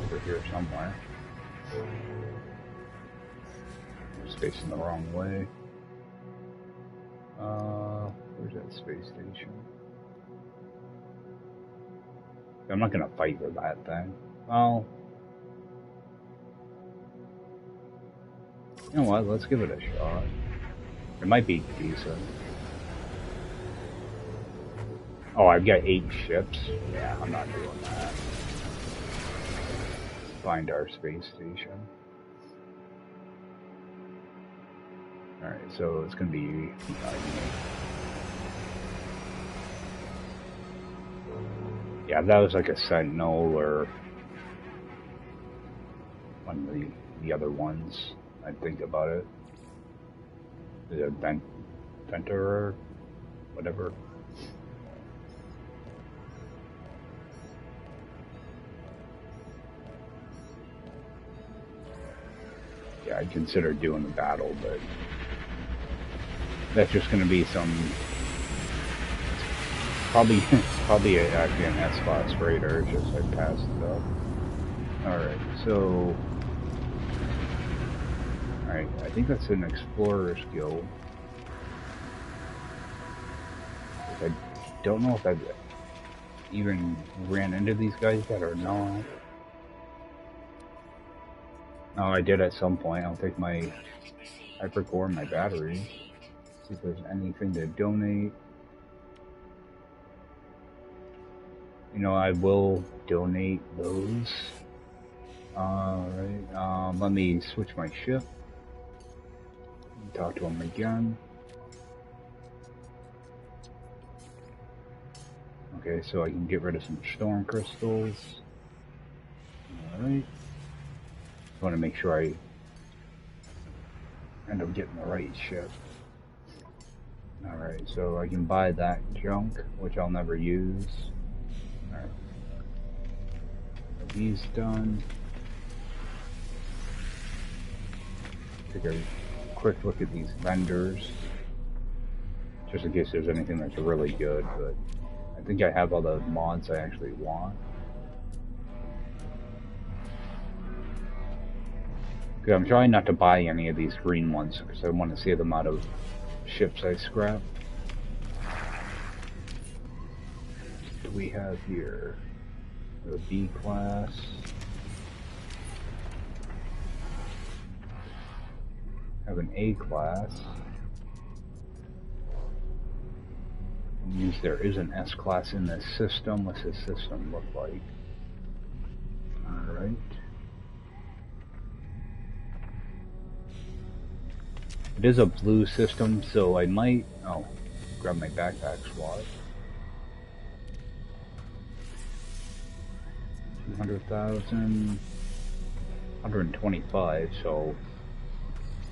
over here somewhere. There's facing the wrong way. Where's that space station? I'm not gonna fight with that thing. Well, you know what? Let's give it a shot. It might be decent. Oh, I've got 8 ships. Yeah, I'm not doing that. Find our space station. Alright, so it's gonna be behind me. Yeah, if that was like a Sentinel or one of the other ones, I'd think about it. Is it Venter or whatever? Yeah, I'd consider doing the battle, but that's just going to be some probably actually an S-class freighter. Just I passed it up. All right, so I think that's an explorer's guild. I don't know if I've even ran into these guys yet or not. Oh, I did at some point. I'll take my hypercore and my battery. See if there's anything to donate. You know, I will donate those. Alright, let me switch my ship. Talk to him again. Okay, so I can get rid of some storm crystals. Alright. I want to make sure I end up getting the right ship. Alright, so I can buy that junk, which I'll never use. Alright. These done. Take a quick look at these vendors. Just in case there's anything that's really good, but I think I have all the mods I actually want. Because I'm trying not to buy any of these green ones because I want to see the amount of ships I scrap. What do we have here? The B class. Have an A class. It means there is an S class in this system. What's this system look like? Alright. It is a blue system, so I might... Oh, grab my backpack slot. 200,000... 125, so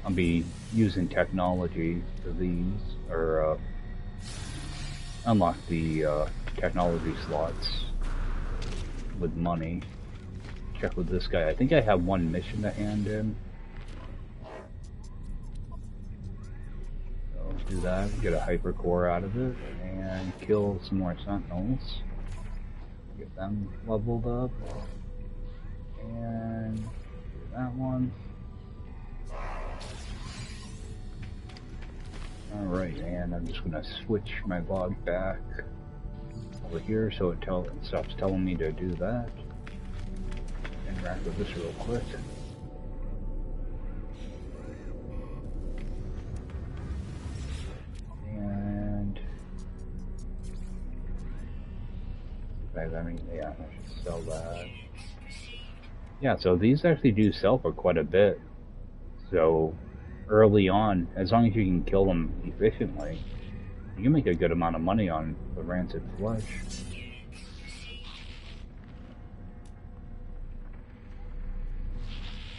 I'll be using technology for these, or unlock the technology slots with money. Check with this guy. I think I have one mission to hand in. So let's do that, get a hypercore out of it, and kill some more sentinels. Get them leveled up. And do that one. Alright, and I'm just gonna switch my log back over here so it stops telling me to do that. Interact with this real quick. And I mean, yeah, I should sell that. Yeah, so these actually do sell for quite a bit. So early on, as long as you can kill them efficiently, you can make a good amount of money on the rancid flesh.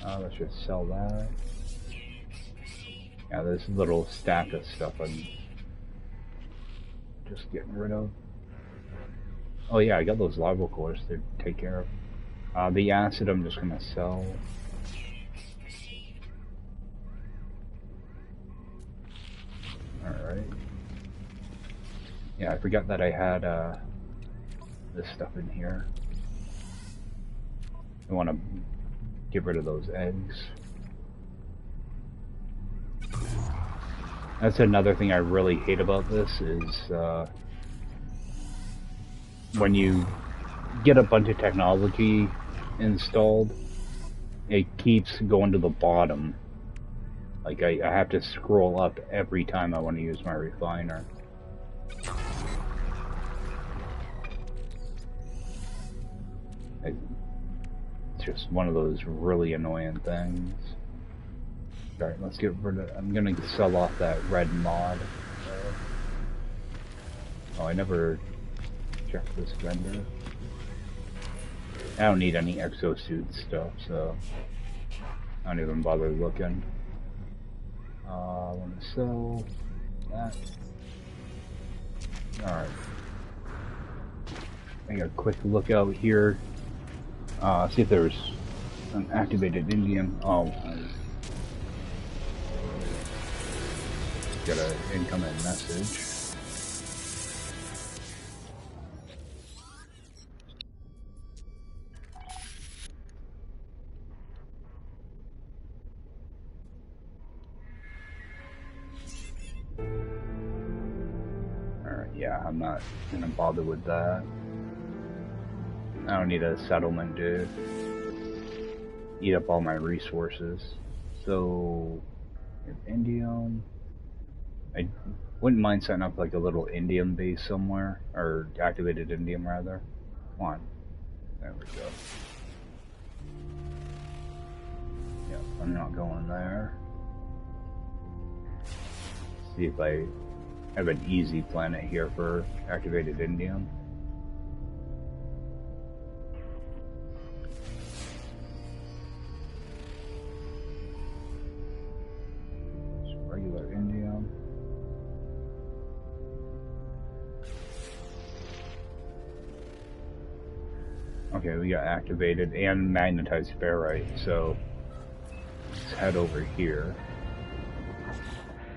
Let's just sell that. Yeah, there's a little stack of stuff I'm just getting rid of. Oh yeah, I got those lava cores to take care of. The acid I'm just gonna sell. Alright. Yeah, I forgot that I had this stuff in here. I want to get rid of those eggs. That's another thing I really hate about this is when you get a bunch of technology installed, it keeps going to the bottom. Like I have to scroll up every time I want to use my refiner. It's just one of those really annoying things. Alright, let's get rid of... I'm gonna sell off that red mod. Oh, I never checked this vendor. I don't need any exosuit stuff, so I don't even bother looking. I want to sell that. Alright. Take a quick look out here. See if there's an activated indium. Oh, got an incoming message. Alright, yeah, I'm not gonna bother with that. I don't need a settlement to eat up all my resources. So, indium. I wouldn't mind setting up like a little indium base somewhere, or activated indium rather. Come on. There we go. Yep, I'm not going there. See if I have an easy planet here for activated indium. Just regular indium. Okay, we got activated and magnetized ferrite, so let's head over here.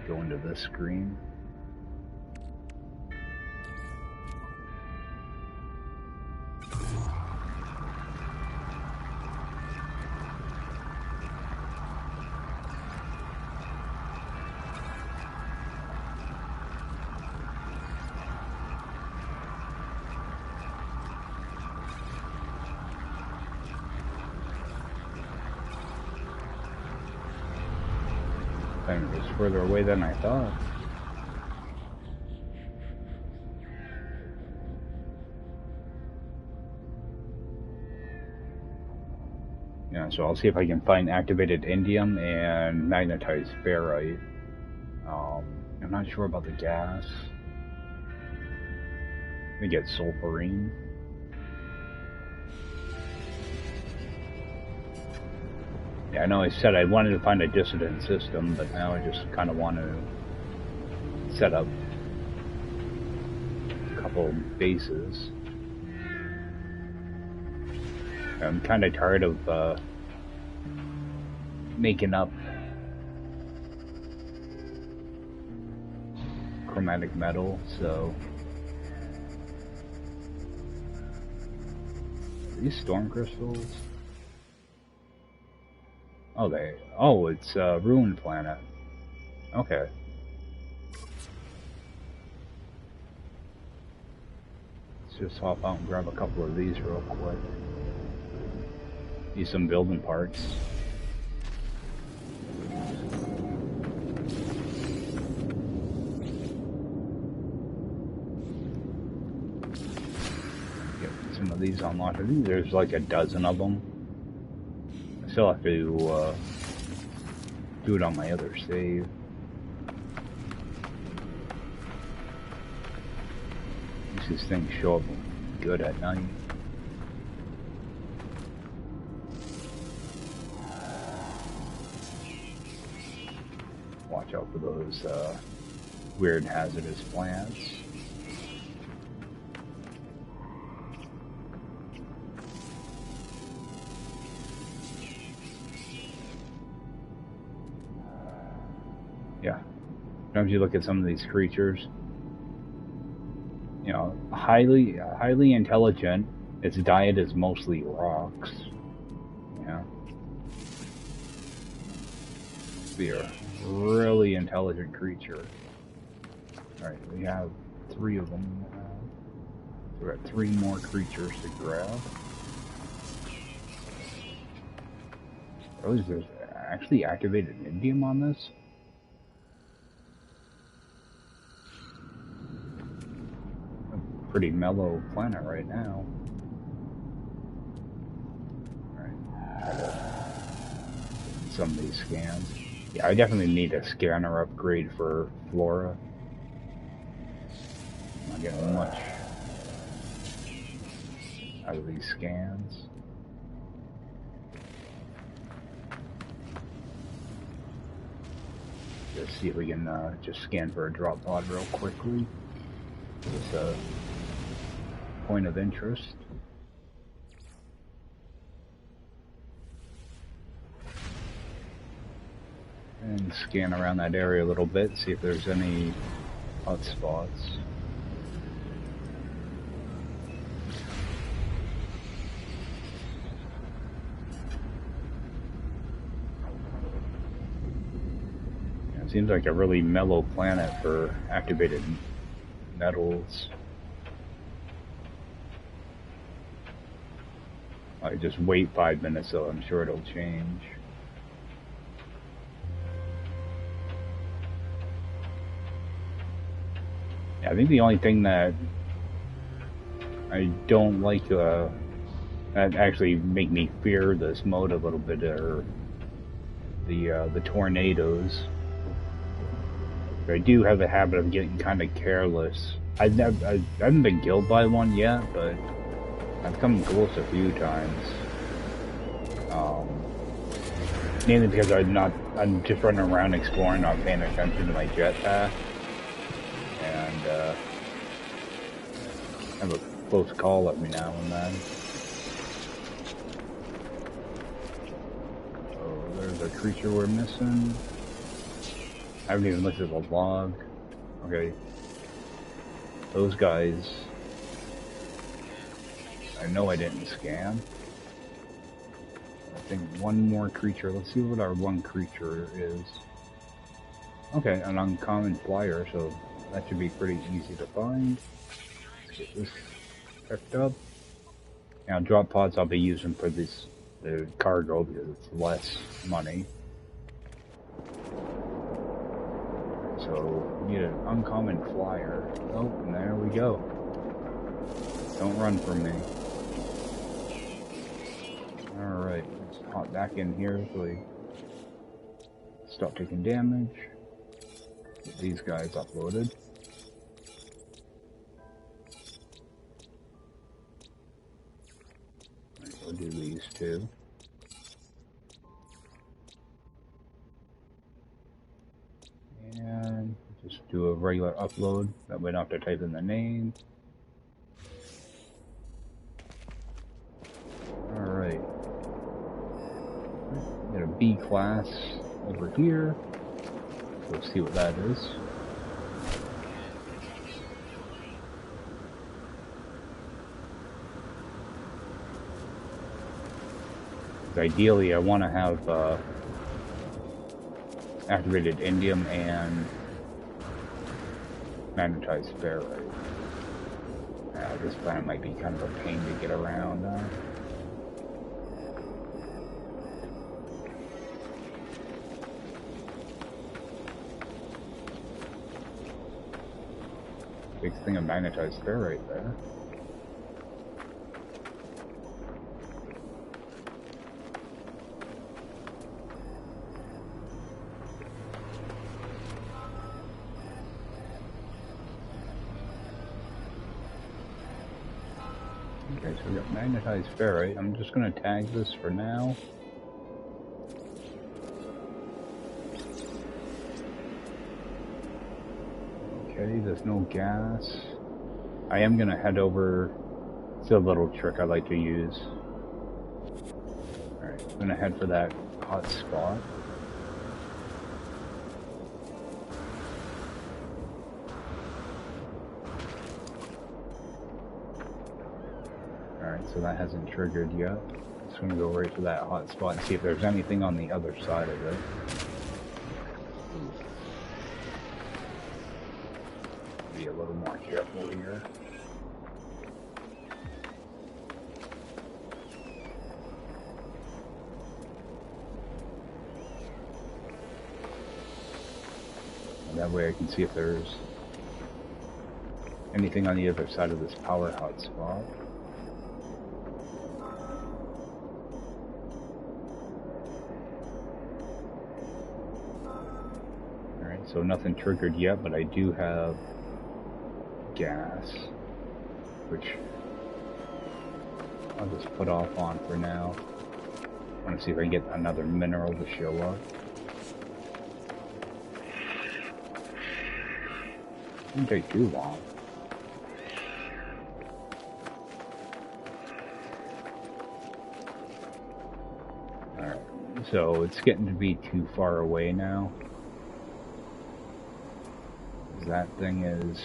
Go into this screen. It was further away than I thought. Yeah, so I'll see if I can find activated indium and magnetized ferrite. I'm not sure about the gas. We get sulfurine. Yeah, I know I said I wanted to find a dissident system, but now I just kind of want to set up a couple bases. I'm kind of tired of making up chromatic metal, so... Are these storm crystals? Oh, it's a ruined planet. Okay. Let's just hop out and grab a couple of these real quick. Need some building parts. Get some of these unlocked. I think there's like a dozen of them. I still have to do it on my other save. These things show up good at night. Watch out for those weird hazardous plants. Yeah. Sometimes you look at some of these creatures, you know, highly intelligent. Its diet is mostly rocks. Yeah. Spear. really intelligent creature. Alright, we have 3 of them now. So we've got 3 more creatures to grab. Oh, is there actually activated indium on this? A pretty mellow planet right now. Alright, some of these scans. Yeah, I definitely need a scanner upgrade for Flora. I'm not getting much out of these scans. Let's see if we can just scan for a drop pod real quickly. Just a point of interest. And scan around that area a little bit, see if there's any hot spots. It seems like a really mellow planet for activated metals. I just wait 5 minutes though, I'm sure it'll change. Yeah, I think the only thing that I don't like, that actually make me fear this mode a little bit, are the tornadoes. I do have a habit of getting kind of careless. I haven't been killed by one yet, but I've come close a few times. Mainly because I'm just running around exploring, not paying attention to my jetpack. And have a close call every now and then. So there's a creature we're missing. I haven't even looked at the log. Okay. Those guys, I know I didn't scan. I think one more creature. Let's see what our one creature is. Okay, an uncommon flyer, so that should be pretty easy to find. Let's get this picked up. Now drop pods I'll be using for the cargo because it's less money. So, we need an uncommon flyer. Oh, and there we go. Don't run from me. Alright, let's hop back in here so we stop taking damage. Get these guys uploaded. Alright, we'll do these two. And just do a regular upload, that way I don't have to type in the name. Alright. Get a B class over here. Let's see what that is. Ideally, I want to have activated indium and magnetized ferrite. This planet might be kind of a pain to get around. Big thing of magnetized ferrite there. Okay, so we got magnetized ferrite. I'm just going to tag this for now. Okay, there's no gas. I am going to head over. It's a little trick I like to use. Alright, I'm going to head for that hot spot. Alright, so that hasn't triggered yet. I'm going to go right to that hot spot and see if there's anything on the other side of it. Be a little more careful here. And that way I can see if there's anything on the other side of this power hotspot. Alright, so nothing triggered yet, but I do have gas, which I'll just put off on for now. I want to see if I can get another mineral to show up. Didn't take too long. Alright, so it's getting to be too far away now. That thing is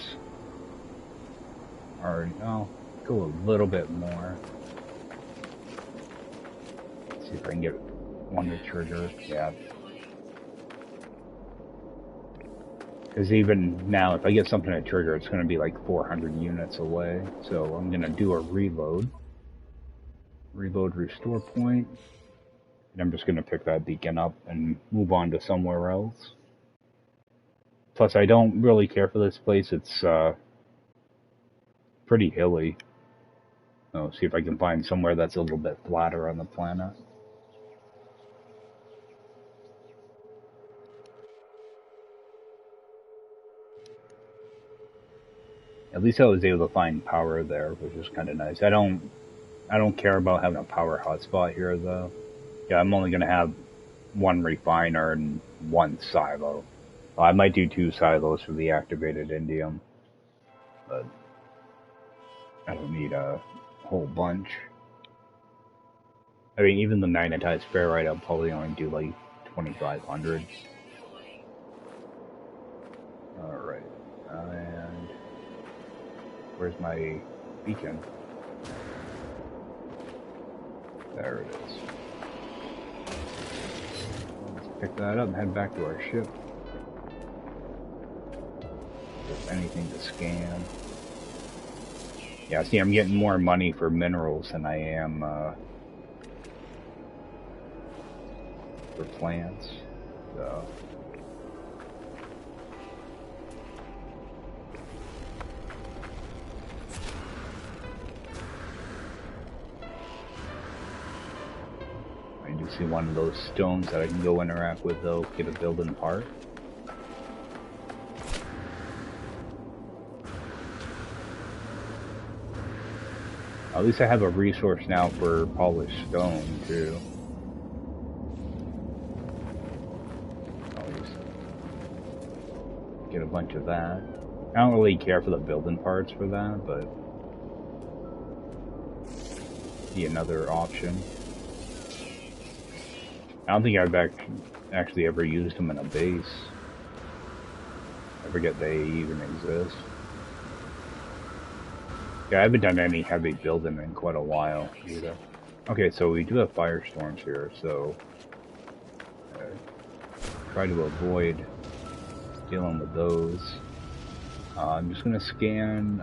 already, oh, go a little bit more. Let's see if I can get one to trigger. Yeah. Because even now, if I get something to trigger, it's going to be like 400 units away. So I'm going to do a reload. Reload restore point. And I'm just going to pick that beacon up and move on to somewhere else. Plus, I don't really care for this place. It's pretty hilly. So see if I can find somewhere that's a little bit flatter on the planet. At least I was able to find power there, which is kind of nice. I don't care about having a power hotspot here, though. Yeah, I'm only going to have one refiner and one silo. Well, I might do 2 silos for the activated indium, but I don't need a whole bunch. I mean, even the magnetized ferrite, I'll probably only do like 2,500. Alright, and where's my beacon? There it is. Let's pick that up and head back to our ship. If there's anything to scan. Yeah, see, I'm getting more money for minerals than I am for plants. So. I do see one of those stones that I can go interact with, though, get a building part. At least I have a resource now for polished stone, too. I'll just get a bunch of that. I don't really care for the building parts for that, but be another option. I don't think I've actually ever used them in a base. I forget they even exist. Yeah, I haven't done any heavy building in quite a while either. Okay, so we do have firestorms here, so try to avoid dealing with those. I'm just gonna scan,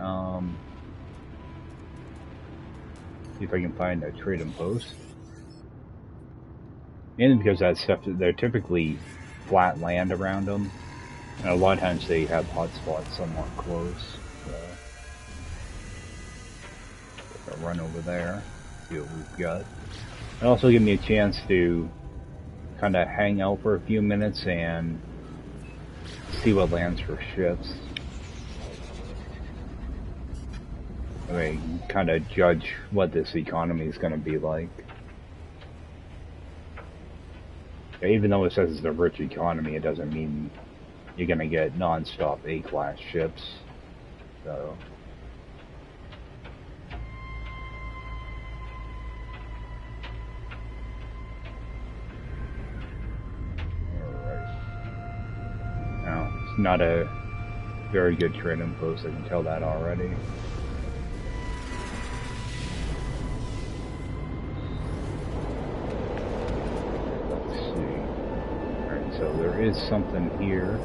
see if I can find a trade and post. Mainly because that stuff, they're typically flat land around them, and a lot of times they have hotspots somewhat close. So. I'll run over there, see what we've got. It'll also give me a chance to kind of hang out for a few minutes and see what lands for ships. I mean, kind of judge what this economy is going to be like. Even though it says it's a rich economy, it doesn't mean you're going to get non-stop A-class ships. So. Not a very good trading post, I can tell that already. Let's see. Alright, So there is something here.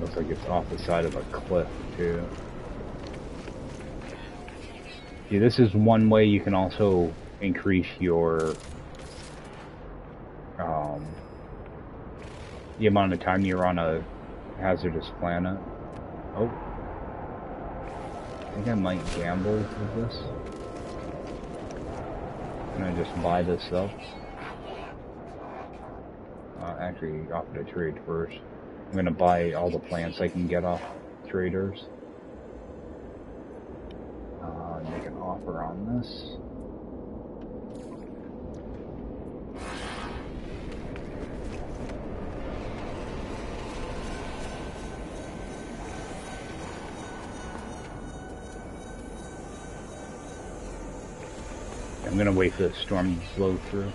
Looks like it's off the side of a cliff, too. See, this is one way you can also increase your the amount of time you're on a hazardous planet. Oh. I think I might gamble with this. Can I just buy this up? Actually, offer to trade first. I'm gonna buy all the plants I can get off traders. Make an offer on this. I'm gonna wait for the storm to blow through.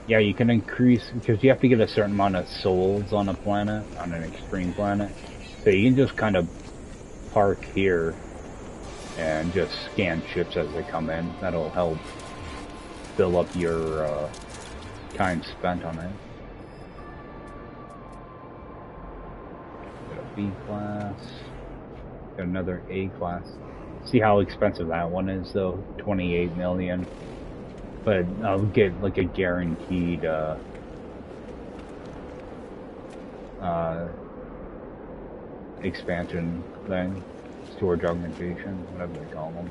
Yeah, you can increase, because you have to get a certain amount of souls on a planet, on an extreme planet. So you can just kind of park here and just scan ships as they come in. That'll help fill up your time spent on it. Got a B class. Got another A class. See how expensive that one is though? 28 million. But I'll get like a guaranteed expansion thing, storage augmentation, whatever they call them.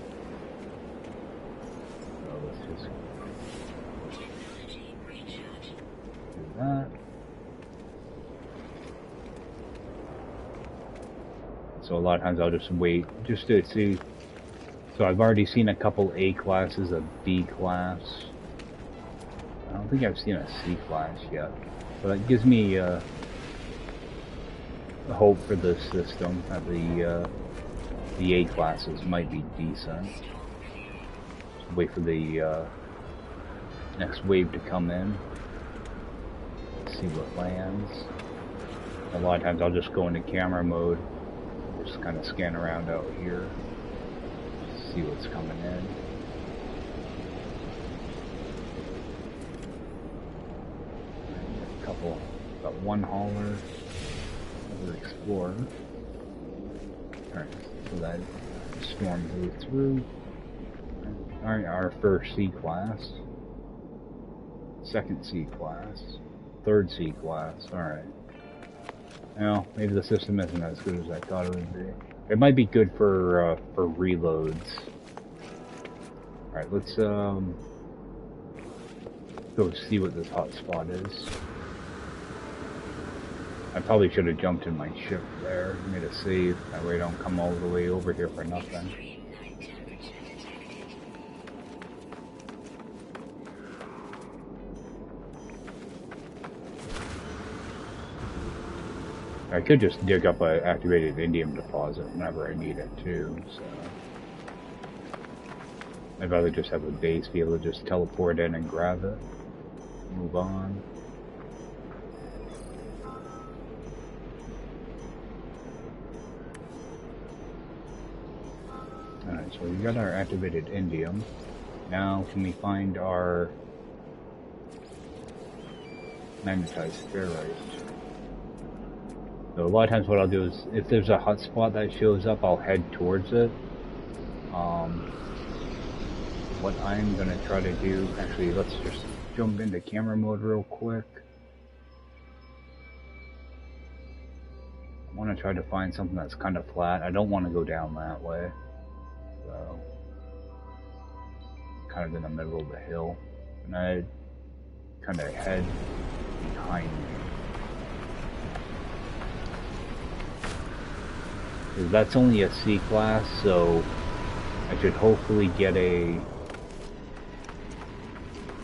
So let's just do that. So a lot of times I'll just wait just to see. So I've already seen a couple A classes, a B class. I don't think I've seen a C class yet. But that gives me hope for this system that the A classes might be decent. Just wait for the next wave to come in. See what lands. A lot of times I'll just go into camera mode. Just kind of scan around out here. See what's coming in. A couple, got one hauler, another explorer. Alright, so that storm moved through. Alright, our first C class, second C class, third C class. Alright. Well, maybe the system isn't as good as I thought it would be. It might be good for reloads. Alright, let's go see what this hotspot is. I probably should have jumped in my ship there, made a save. That way I don't come all the way over here for nothing. I could just dig up an activated indium deposit whenever I need it too, so I'd rather just have a base, be able to just teleport in and grab it, move on. Alright, so we got our activated indium. Now can we find our magnetized ferrite? So a lot of times what I'll do is, if there's a hotspot that shows up, I'll head towards it. What I'm going to try to do, actually let's just jump into camera mode real quick. I want to try to find something that's kind of flat. I don't want to go down that way. So, kind of in the middle of the hill. And I kind of head behind me. That's only a C class, so I should hopefully get a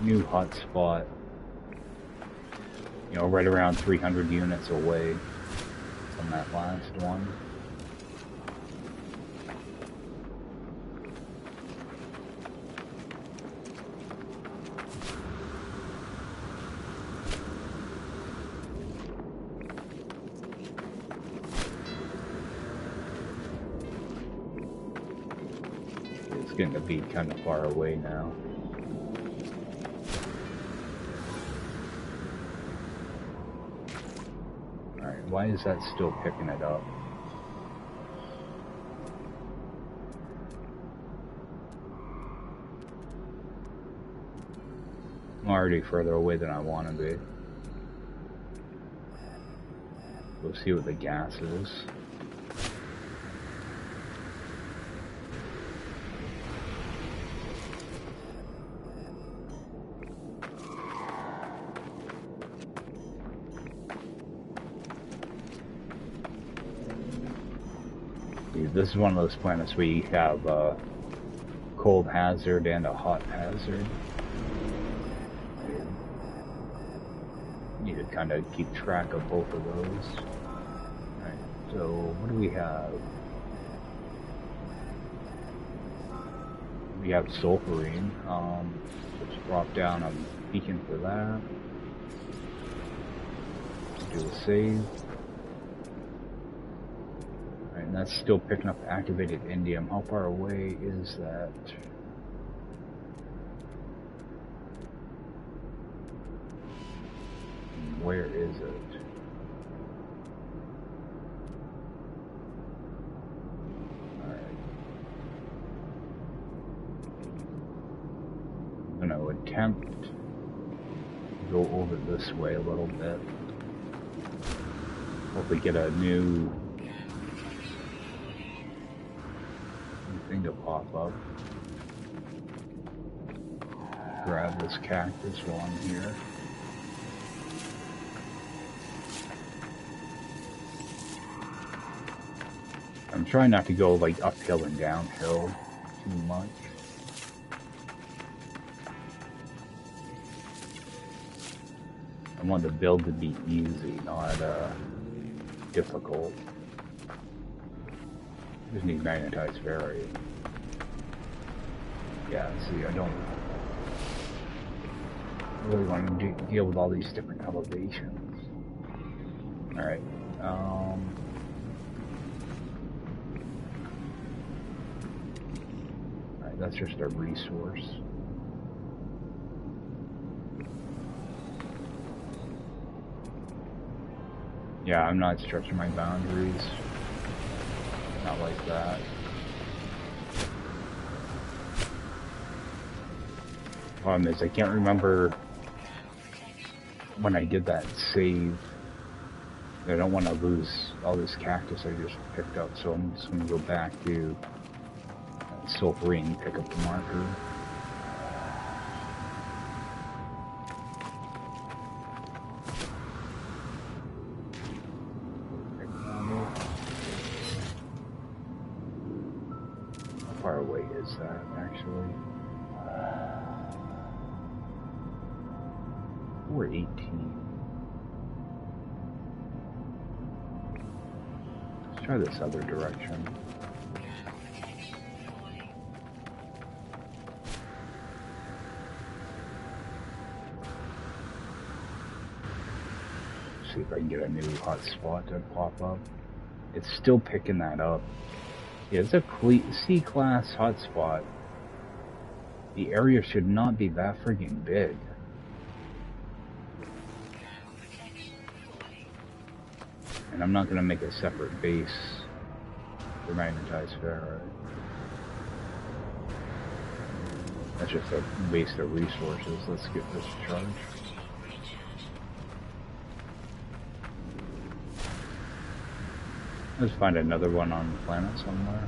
new hotspot, you know, right around 300 units away from that last one. Getting to be kind of far away now. Why is that still picking it up? I'm already further away than I want to be. We'll see what the gas is. This is one of those planets where you have a cold hazard and a hot hazard. You need to kind of keep track of both of those. Alright, so what do we have? We have sulfurine. Let's drop down a beacon for that. Do a save. And that's still picking up activated indium. How far away is that? Where is it? Alright. I'm going to attempt to go over this way a little bit. Hopefully get a new thing to pop up. Grab this cactus while I'm here. I'm trying not to go like uphill and downhill too much. I want the build to be easy, not difficult. Just need magnetized ferrite. Yeah, see, I don't really want to deal with all these different elevations. Alright, alright, that's just a resource. Yeah, I'm not stretching my boundaries. Not like that. Problem is, I can't remember when I did that save. I don't want to lose all this cactus I just picked up, so I'm just going to go back to sulfurine, pick up the marker. How far away is that, actually? 418. Let's try this other direction. See if I can get a new hot spot to pop up. It's still picking that up. Yeah, it's a C-class hotspot. The area should not be that friggin' big. And I'm not going to make a separate base for magnetized ferrite. That's just a waste of resources. Let's get this charged. Let's find another one on the planet somewhere.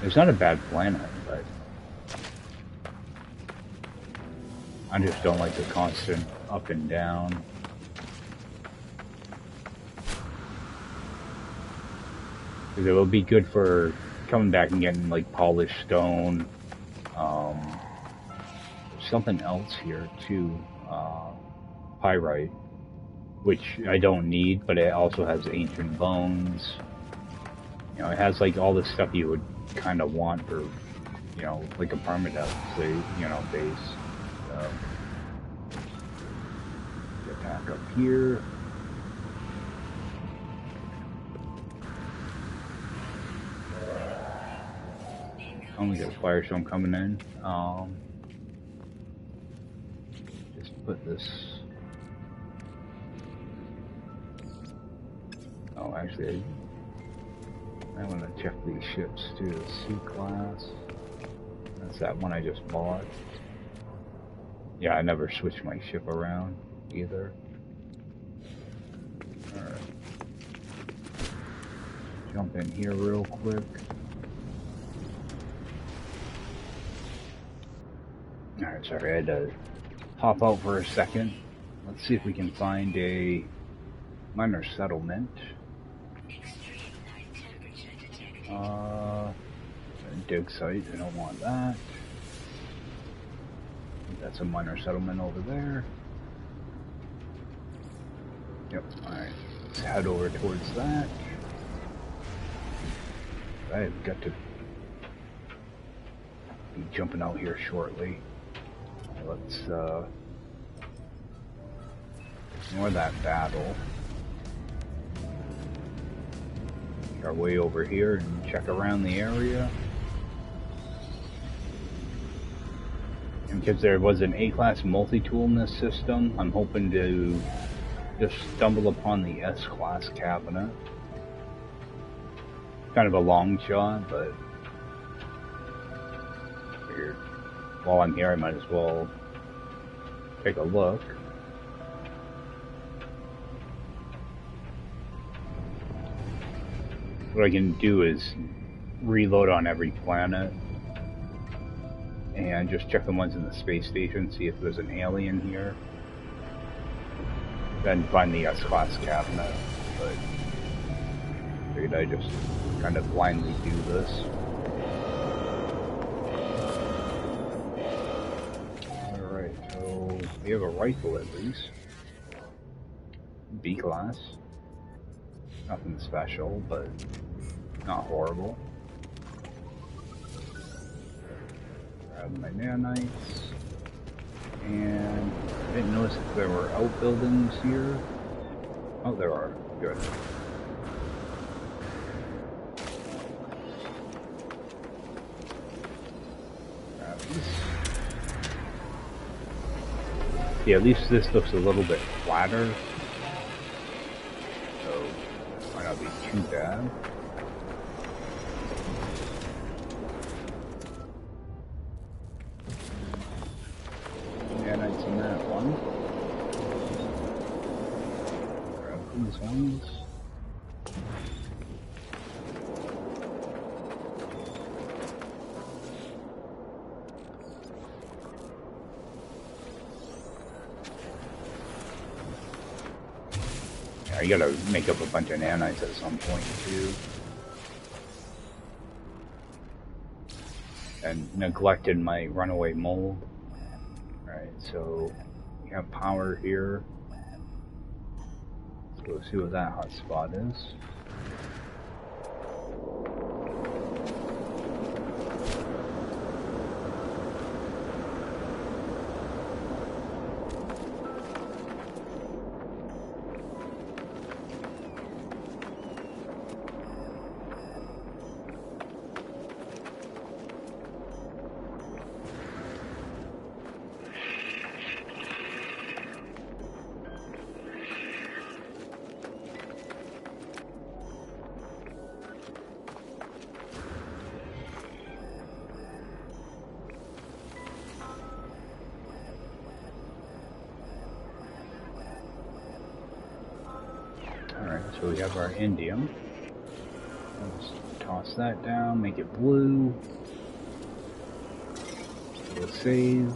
It's not a bad planet, but I just don't like the constant up and down. Because it will be good for coming back and getting like polished stone. Something else here too. Pyrite, which I don't need, but it also has ancient bones. You know, it has like all the stuff you would kind of want for, you know, like a Permadeath, say, you know, base. Get back up here. Only got a Firestone coming in. put this... Oh, actually, I want to check these ships too. C-class. That's that one I just bought. Yeah, I never switched my ship around either. Alright. Jump in here real quick. Alright, sorry, I had to hop out for a second. Let's see if we can find a minor settlement. Dig site, I don't want that. That's a minor settlement over there. Yep, alright. Let's head over towards that. I've got to be jumping out here shortly. Let's ignore that battle. Make our way over here and check around the area. And because there was an A-class multi-tool in this system, I'm hoping to just stumble upon the S-class cabinet. Kind of a long shot, but figured while I'm here I might as well take a look. What I can do is reload on every planet and just check the ones in the space station, see if there's an alien here. Then find the S-class cabinet, but figured I just kind of blindly do this. Alright, so we have a rifle at least. B-class. Nothing special, but not horrible. Grab my nanites. And I didn't notice if there were outbuildings here. Oh, there are. Good. Grab this. Yeah, at least this looks a little bit flatter. So, might not be too bad. Nanites in that one. Grab these ones. Yeah, you gotta make up a bunch of nanites at some point too. And neglected my runaway mold. Alright, so we have power here. Let's go see what that hot spot is. Alright, so we have our indium. Let's toss that down, make it blue. We'll save.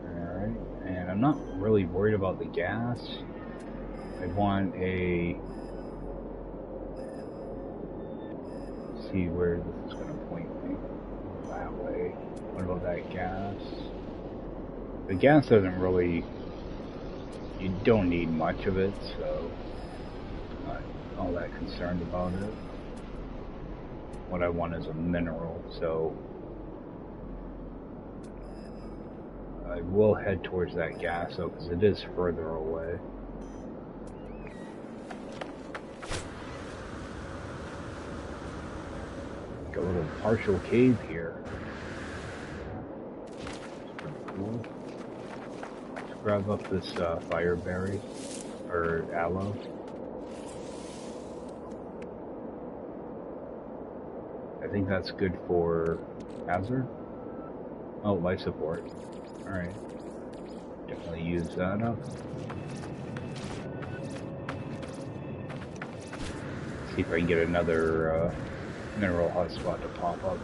Alright, and I'm not really worried about the gas. I want a... see where this is going to point me. That way. What about that gas? The gas doesn't really... you don't need much of it, so I'm not all that concerned about it. What I want is a mineral, so I will head towards that gas though, because it is further away. Like a little partial cave here. That's pretty cool. grab up this fireberry or aloe. I think that's good for hazard. Oh, life support. Alright. Definitely use that up. See if I can get another mineral hotspot to pop up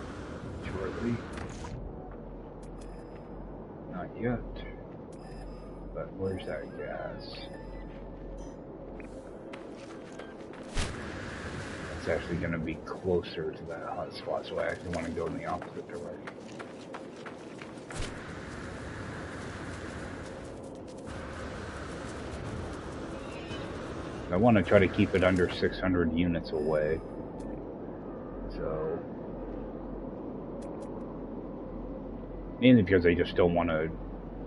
shortly. Not yet. But where's that gas? It's actually going to be closer to that hotspot, so I actually want to go in the opposite direction. I want to try to keep it under 600 units away. So, mainly because I just don't want to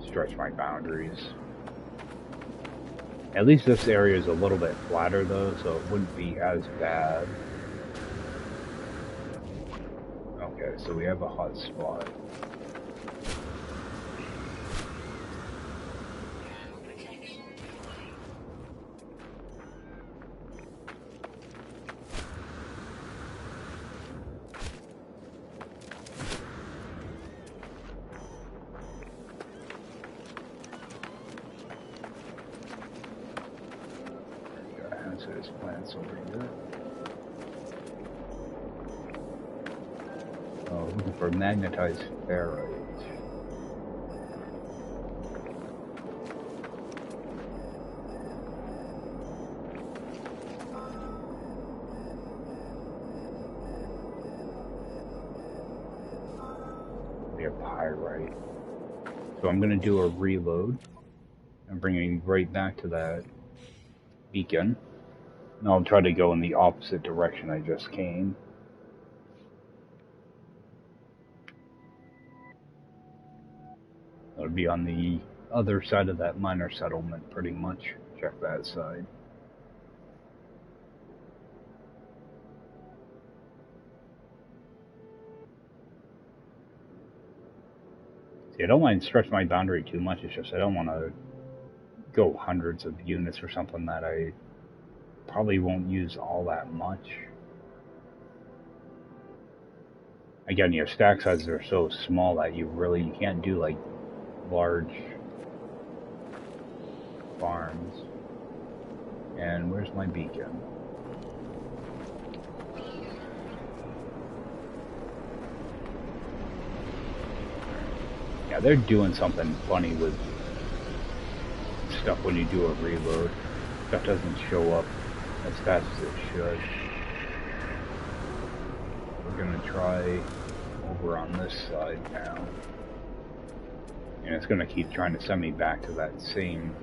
stretch my boundaries. At least this area is a little bit flatter though, so it wouldn't be as bad. Okay, so we have a hot spot. There's plants over here. Oh, looking for magnetized ferrite. We have pyrite. So I'm going to do a reload. I'm bringing right back to that beacon. And I'll try to go in the opposite direction I just came. That would be on the other side of that miner settlement, pretty much. Check that side. See, I don't want to stretch my boundary too much, it's just I don't want to go hundreds of units or something that I probably won't use all that much. Again, your stack sizes are so small that you can't do like large farms. And where's my beacon? Yeah, they're doing something funny with stuff when you do a reload. Stuff doesn't show up as fast as it should. We're gonna try over on this side now. And it's gonna keep trying to send me back to that same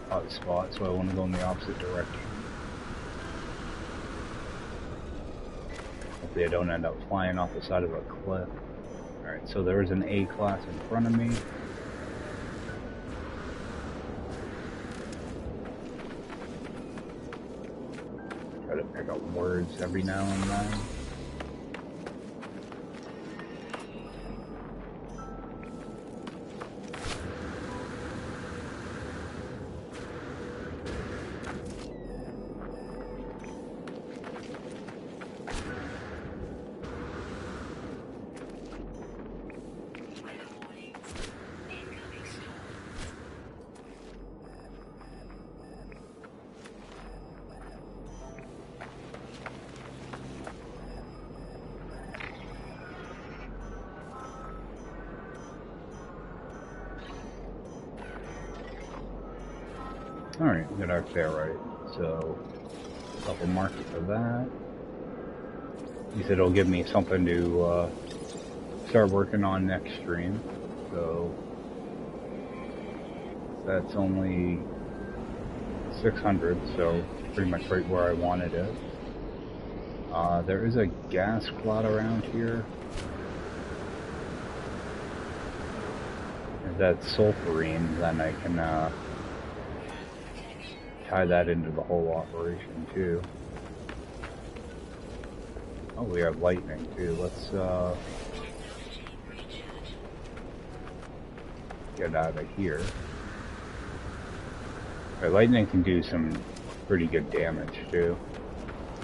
hot spot, so I want to go in the opposite direction. Hopefully I don't end up flying off the side of a cliff. Alright, so there is an A-class in front of me. Try to pick up words every now and then. Alright, we got our ferrite, so a couple marks for that. He said it'll give me something to start working on next stream, so that's only 600, so pretty much right where I wanted it. There is a gas cloud around here. If that's sulfurine, then I can tie that into the whole operation too. Oh, we have lightning too. Let's get out of here. The lightning can do some pretty good damage too.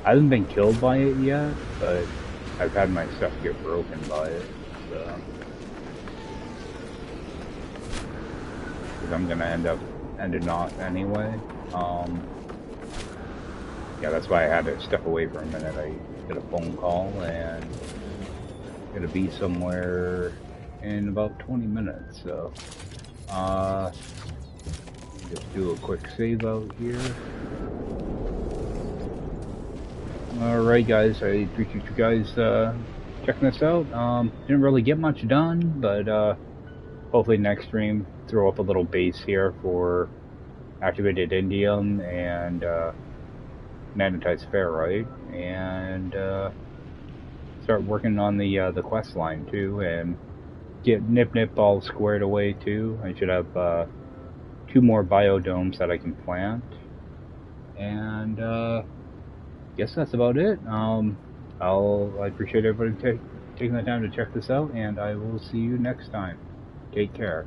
I haven't been killed by it yet, but I've had my stuff get broken by it, so. Because I'm gonna end up ending off anyway. Yeah, that's why I had to step away for a minute. I did a phone call and gonna be somewhere in about 20 minutes, so just do a quick save out here. Alright guys, I appreciate you guys checking this out. Didn't really get much done, but hopefully next stream throw up a little base here for activated indium and magnetized ferrite, and start working on the quest line too, and get Nip Nip all squared away too. I should have 2 more biodomes that I can plant, and guess that's about it. I appreciate everybody taking the time to check this out, and I will see you next time. Take care.